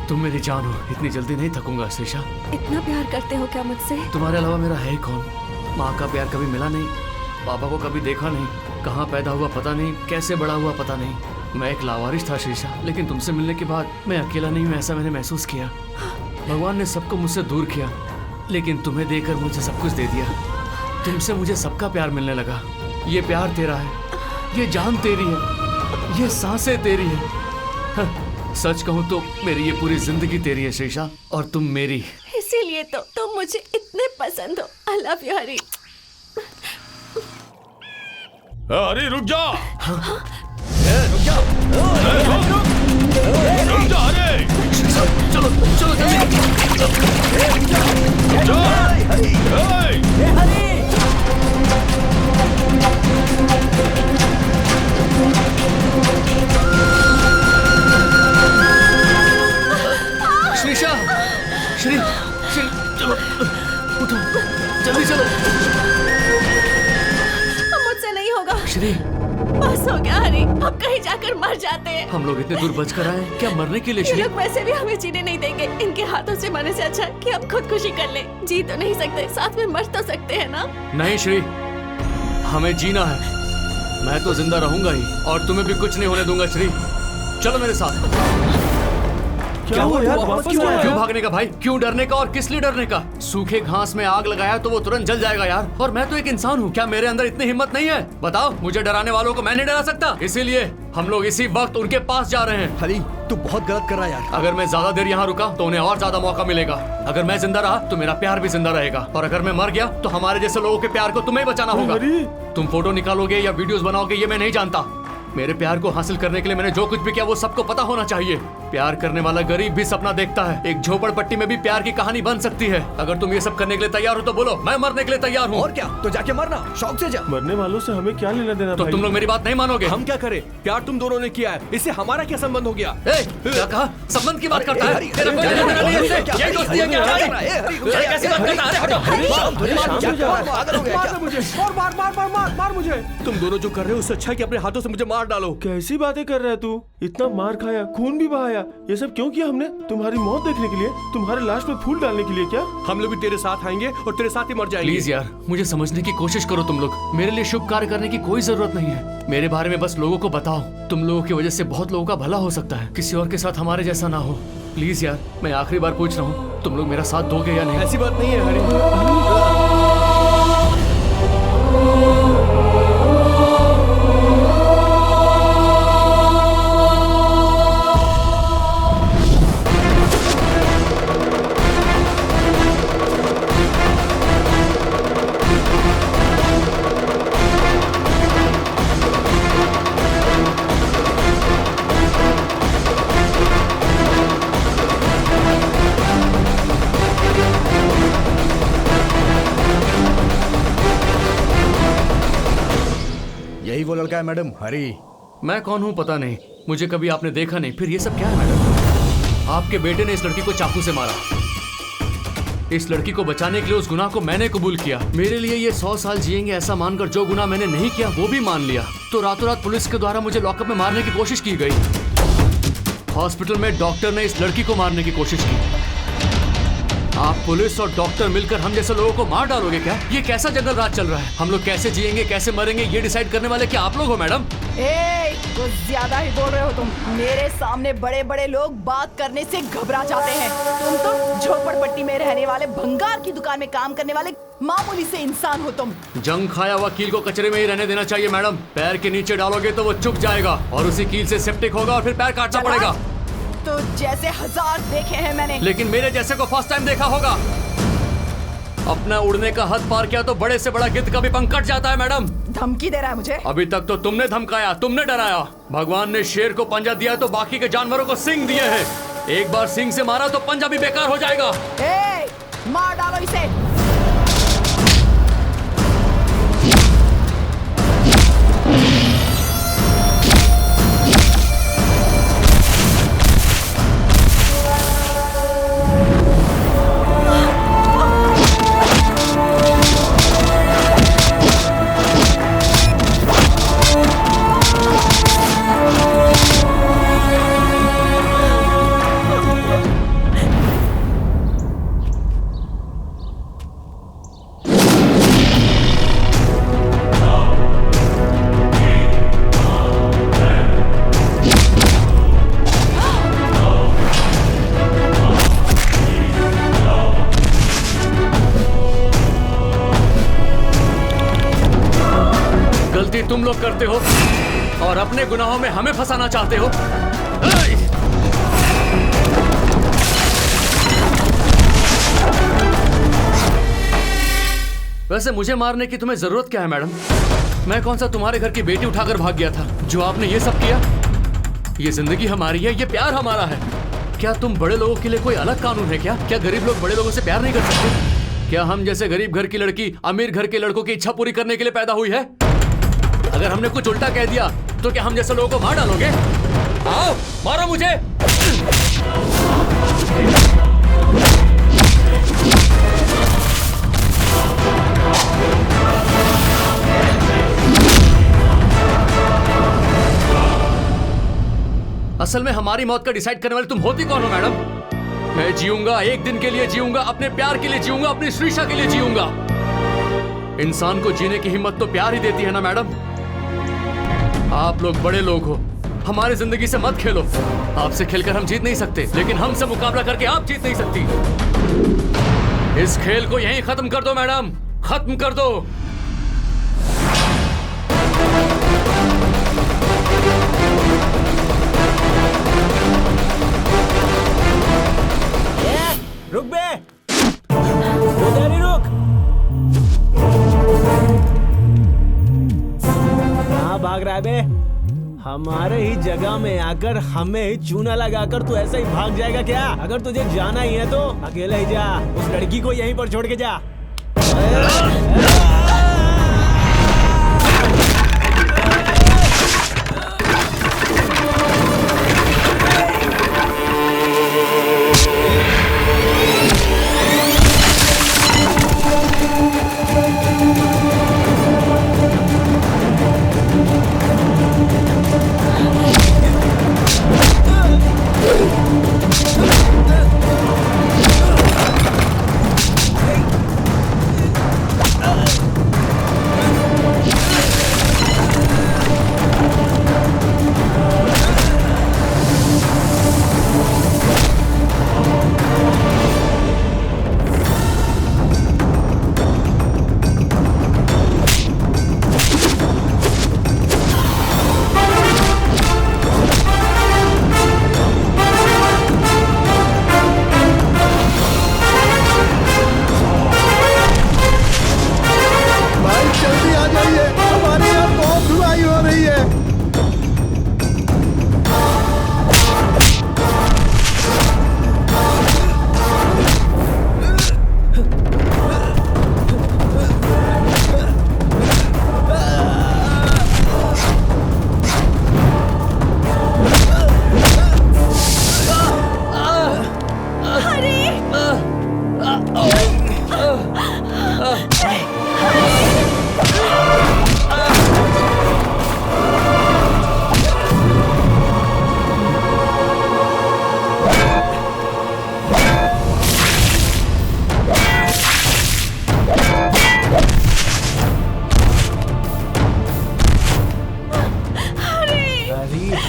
तुम मेरी जान हो, इतनी जल्दी नहीं थकूंगा शीशा। इतना प्यार करते हो क्या मुझसे? तुम्हारे अलावा मेरा है ही कौन? माँ का प्यार कभी मिला नहीं, पापा को कभी देखा नहीं, कहाँ पैदा हुआ पता नहीं, कैसे बड़ा हुआ पता नहीं। मैं एक लावारिस था शीशा, लेकिन तुमसे मिलने के बाद मैं अकेला नहीं हूँ, ऐसा मैंने महसूस किया। भगवान ने सबको मुझसे दूर किया, लेकिन तुम्हें देकर मुझे सब कुछ दे दिया। तुमसे मुझे सबका प्यार मिलने लगा। ये प्यार तेरा है, ये जान तेरी है, ये सांसें तेरी है। हाँ, सच कहूँ तो मेरी ये पूरी जिंदगी तेरी है शीशा, और तुम मेरी। इसीलिए तो तुम मुझे इतने पसंद हो। आई लव यू हरी। अरे रुक जा, रुक जा। रुक जा। अरे चलो चलो शीशा, श्री श्री चलो उठो, जल्दी चलो। अब मुझसे नहीं होगा। श्री बस हो गया हरी, अब कहीं जाकर मर जाते हैं। हम लोग इतने दूर बच कर आए, क्या मरने के लिए? ये श्री लोग वैसे भी हमें जीने नहीं देंगे। इनके हाथों से मरने से अच्छा है कि हम खुदकुशी कर ले। जी तो नहीं सकते, साथ में मर तो सकते हैं ना। नहीं श्री, हमें जीना है। मैं तो जिंदा रहूंगा ही, और तुम्हें भी कुछ नहीं होने दूंगा। श्री चलो मेरे साथ। क्या हुआ यार, वापस क्यों आया? क्यों भागने का भाई? क्यों डरने का, और किस लिए डरने का? सूखे घास में आग लगाया तो वो तुरंत जल जाएगा यार, और मैं तो एक इंसान हूँ। क्या मेरे अंदर इतनी हिम्मत नहीं है? बताओ, मुझे डराने वालों को मैं नहीं डरा सकता। इसीलिए हम लोग इसी वक्त उनके पास जा रहे हैं। हरी तू बहुत गलत कर रहा है यार। अगर मैं ज्यादा देर यहाँ रुका तो उन्हें और ज्यादा मौका मिलेगा। अगर मैं जिंदा रहा तो मेरा प्यार भी जिंदा रहेगा, और अगर मैं मर गया तो हमारे जैसे लोगों के प्यार को तुम्हें बचाना होगा। तुम फोटो निकालोगे या वीडियोस बनाओगे ये मैं नहीं जानता। मेरे प्यार को हासिल करने के लिए मैंने जो कुछ भी किया वो सबको पता होना चाहिए। प्यार करने वाला गरीब भी सपना देखता है। एक झोपड़पट्टी में भी प्यार की कहानी बन सकती है। अगर तुम ये सब करने के लिए तैयार हो तो बोलो, मैं मरने के लिए तैयार हूँ। और क्या, तो जाके मरना, शौक से जा। मरने वालों से हमें क्या लेना देना तो भाई? तुम लोग मेरी बात नहीं मानोगे। हम क्या करें? प्यार तुम दोनों ने किया है, इससे हमारा क्या संबंध हो गया? ए, क्या कहा? संबंध की बात करता है? तेरा कोई लेना देना नहीं है इससे। ये दोस्ती है क्या? अरे कैसी बात करता है? अरे हटो। मार मुझे। तुम दोनों जो कर रहे हो उससे अच्छा है कि अपने हाथों से मुझे मार डालो। कैसी बातें कर रहा है तू? इतना मार खाया, खून भी बहाया, ये सब क्यों किया हमने? तुम्हारी मौत देखने के लिए, तुम्हारे लाश पे फूल डालने के लिए क्या? हम लोग भी तेरे साथ आएंगे और तेरे साथ ही मर जाएंगे। प्लीज यार, मुझे समझने की कोशिश करो तुम लोग। मेरे लिए शुभ कार्य करने की कोई जरूरत नहीं है। मेरे बारे में बस लोगों को बताओ। तुम लोगों की वजह से बहुत लोगों का भला हो सकता है, किसी और के साथ हमारे जैसा ना हो। प्लीज यार, मैं आखिरी बार पूछ रहा हूँ, तुम लोग मेरा साथ दोगे या नहीं? ऐसी बात नहीं है हरी। यही वो लड़का है मैडम, हरी। मैं कौन हूँ पता नहीं, मुझे कभी आपने देखा नहीं, फिर ये सब क्या है मैडम? आपके बेटे ने इस लड़की को चाकू से मारा। इस लड़की को बचाने के लिए उस गुनाह को मैंने कबूल किया। मेरे लिए ये 100 साल जिएंगे ऐसा मानकर जो गुनाह मैंने नहीं किया वो भी मान लिया। तो रातों रात पुलिस के द्वारा मुझे लॉकअप में मारने की कोशिश की गई। हॉस्पिटल में डॉक्टर ने इस लड़की को मारने की कोशिश की। आप पुलिस और डॉक्टर मिलकर हम जैसे लोगों को मार डालोगे क्या? ये कैसा जंगल राज चल रहा है? हम लोग कैसे जिएंगे कैसे मरेंगे ये डिसाइड करने वाले क्या आप लोग हो मैडम? कुछ ज्यादा ही बोल रहे हो तुम। मेरे सामने बड़े बड़े लोग बात करने से घबरा जाते हैं। तुम तो झोपड़पट्टी में रहने वाले, भंगार की दुकान में काम करने वाले मामूली से इंसान हो तुम। जंग खाया हुआ कील को कचरे में ही रहने देना चाहिए मैडम। पैर के नीचे डालोगे तो वो चुभ जाएगा और उसी कील से सेप्टिक होगा और फिर पैर काटना पड़ेगा। तो जैसे 1000 देखे हैं मैंने, लेकिन मेरे जैसे को फर्स्ट टाइम देखा होगा। अपना उड़ने का हद पार किया तो बड़े से बड़ा गिद्ध का भी पंख कट जाता है मैडम। धमकी दे रहा है मुझे? अभी तक तो तुमने धमकाया, तुमने डराया। भगवान ने शेर को पंजा दिया तो बाकी के जानवरों को सींग दिए हैं। एक बार सींग से मारा तो पंजा भी बेकार हो जाएगा। ए, मार डालो इसे। तुम लोग करते हो और अपने गुनाहों में हमें फंसाना चाहते हो। वैसे मुझे मारने की तुम्हें जरूरत क्या है मैडम? मैं कौन सा तुम्हारे घर की बेटी उठाकर भाग गया था जो आपने ये सब किया? ये जिंदगी हमारी है, ये प्यार हमारा है। क्या तुम बड़े लोगों के लिए कोई अलग कानून है क्या? क्या गरीब लोग बड़े लोगों से प्यार नहीं कर सकते? क्या हम जैसे गरीब घर की लड़की अमीर घर के लड़कों की इच्छा पूरी करने के लिए पैदा हुई है? अगर हमने कुछ उल्टा कह दिया तो क्या हम जैसे लोगों को मार डालोगे? आओ मारो मुझे। असल में हमारी मौत का डिसाइड करने वाली तुम होती कौन हो मैडम? मैं जीऊंगा, एक दिन के लिए जीऊंगा, अपने प्यार के लिए जीऊंगा, अपनी श्रीषा के लिए जीऊंगा। इंसान को जीने की हिम्मत तो प्यार ही देती है ना मैडम। आप लोग बड़े लोग हो, हमारी जिंदगी से मत खेलो। आपसे खेलकर हम जीत नहीं सकते, लेकिन हमसे मुकाबला करके आप जीत नहीं सकती। इस खेल को यहीं खत्म कर दो मैडम, खत्म कर दो। रुक बे, उधर ही रुक। कहाँ भाग रहा है बे? हमारे ही जगह में आकर हमें ही चूना लगाकर तू ऐसे ही भाग जाएगा क्या? अगर तुझे जाना ही है तो अकेले ही जा, उस लड़की को यहीं पर छोड़ के जा।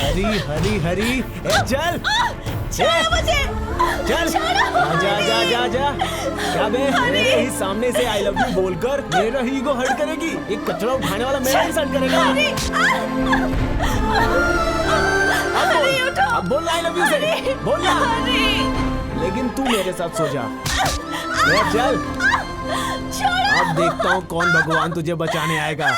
हरी हरी हरी, चल छोड़ो मुझे। चल जा जा जा जा। क्या बे मेरे ही सामने से आई लव यू बोलकर मेरा ईगो हर्ट करेगी? एक कचरा उठाने वाला मेरा इंसल्ट करेगा? अब बोल आई लव यू से, बोलना। लेकिन तू मेरे साथ सो जा। चल अब देखता हूँ कौन भगवान तुझे बचाने आएगा।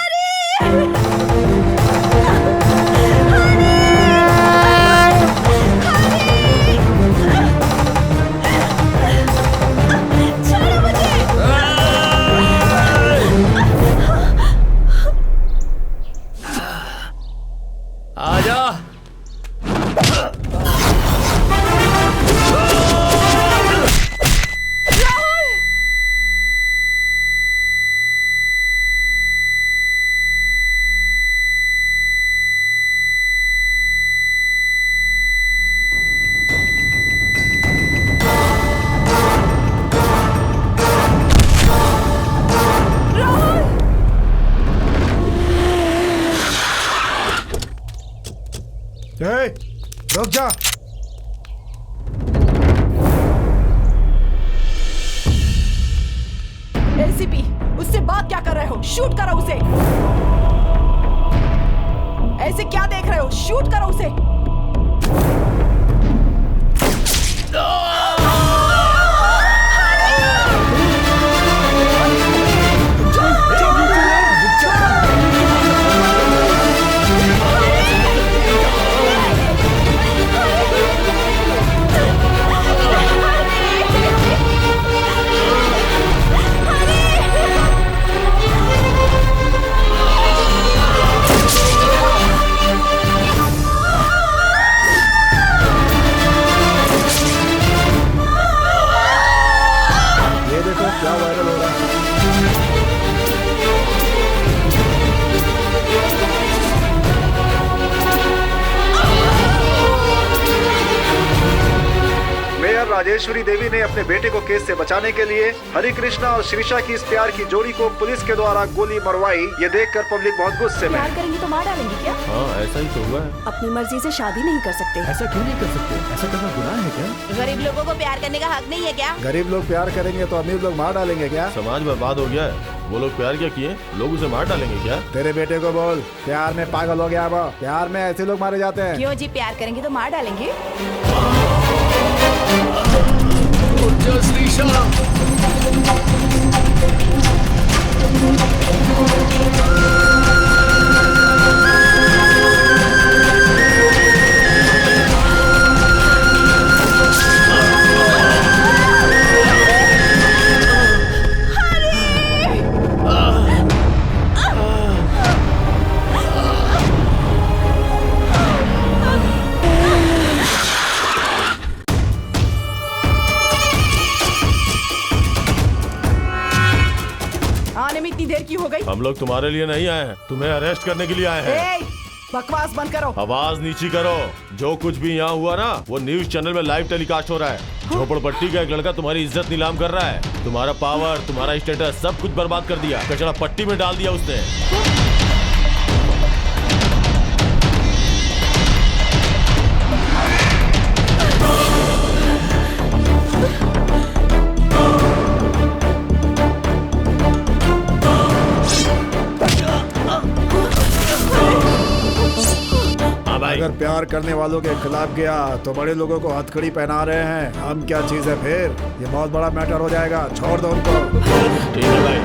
आजा। रुक जा। एसीपी, उससे बात क्या कर रहे हो? शूट करो उसे। ऐसे क्या देख रहे हो? शूट करो उसे। क्या वायरल हो रहा है? मेयर राजेश्वरी देवी ने अपने बेटे को केस से बचाने के लिए हरि कृष्णा और श्रीषा की इस प्यार की जोड़ी को पुलिस के द्वारा गोली मरवाई। ये देखकर पब्लिक बहुत गुस्से में। प्यार करेंगे तो मार डालेंगे क्या? हाँ ऐसा ही तो हुआ है। अपनी मर्जी से शादी नहीं कर सकते। ऐसा क्यों नहीं कर सकते? ऐसा करना गुनाह है क्या? गरीब लोगों को प्यार करने का हक नहीं है क्या? गरीब लोग प्यार करेंगे तो अमीर लोग मार डालेंगे क्या? समाज बर्बाद हो गया है। वो लोग प्यार क्या किए, लोग उसे मार डालेंगे क्या? तेरे बेटे को बोल प्यार में पागल हो गया। वो प्यार में ऐसे लोग मारे जाते हैं। क्यों जी? प्यार करेंगे तो मार डालेंगे। उठ श्रीषा। इतनी देर की हो गई? हम लोग तुम्हारे लिए नहीं आए हैं, तुम्हें अरेस्ट करने के लिए आए हैं। बकवास बंद करो। आवाज नीची करो। जो कुछ भी यहाँ हुआ ना वो न्यूज चैनल में लाइव टेलीकास्ट हो रहा है। झोपड़पट्टी का एक लड़का तुम्हारी इज्जत नीलाम कर रहा है। तुम्हारा पावर, तुम्हारा स्टेटस सब कुछ बर्बाद कर दिया, कचरा पट्टी में डाल दिया उसने। अगर प्यार करने वालों के खिलाफ गया तो बड़े लोगों को हथकड़ी पहना रहे हैं। हम क्या चीज है फिर? ये बहुत बड़ा मैटर हो जाएगा। छोड़ दो उनको। ठीक है भाई।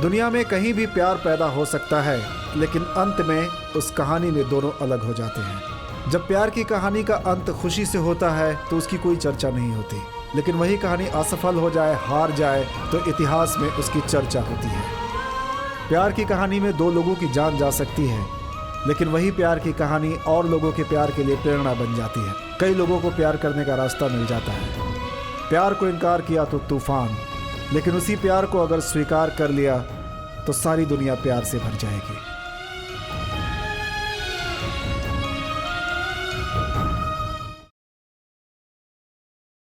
दुनिया में कहीं भी प्यार पैदा हो सकता है, लेकिन अंत में उस कहानी में दोनों अलग हो जाते हैं। जब प्यार की कहानी का अंत खुशी से होता है तो उसकी कोई चर्चा नहीं होती, लेकिन वही कहानी असफल हो जाए, हार जाए तो इतिहास में उसकी चर्चा होती है। प्यार की कहानी में दो लोगों की जान जा सकती है, लेकिन वही प्यार की कहानी और लोगों के प्यार के लिए प्रेरणा बन जाती है। कई लोगों को प्यार करने का रास्ता मिल जाता है। प्यार को इनकार किया तो तूफान, लेकिन उसी प्यार को अगर स्वीकार कर लिया तो सारी दुनिया प्यार से भर जाएगी।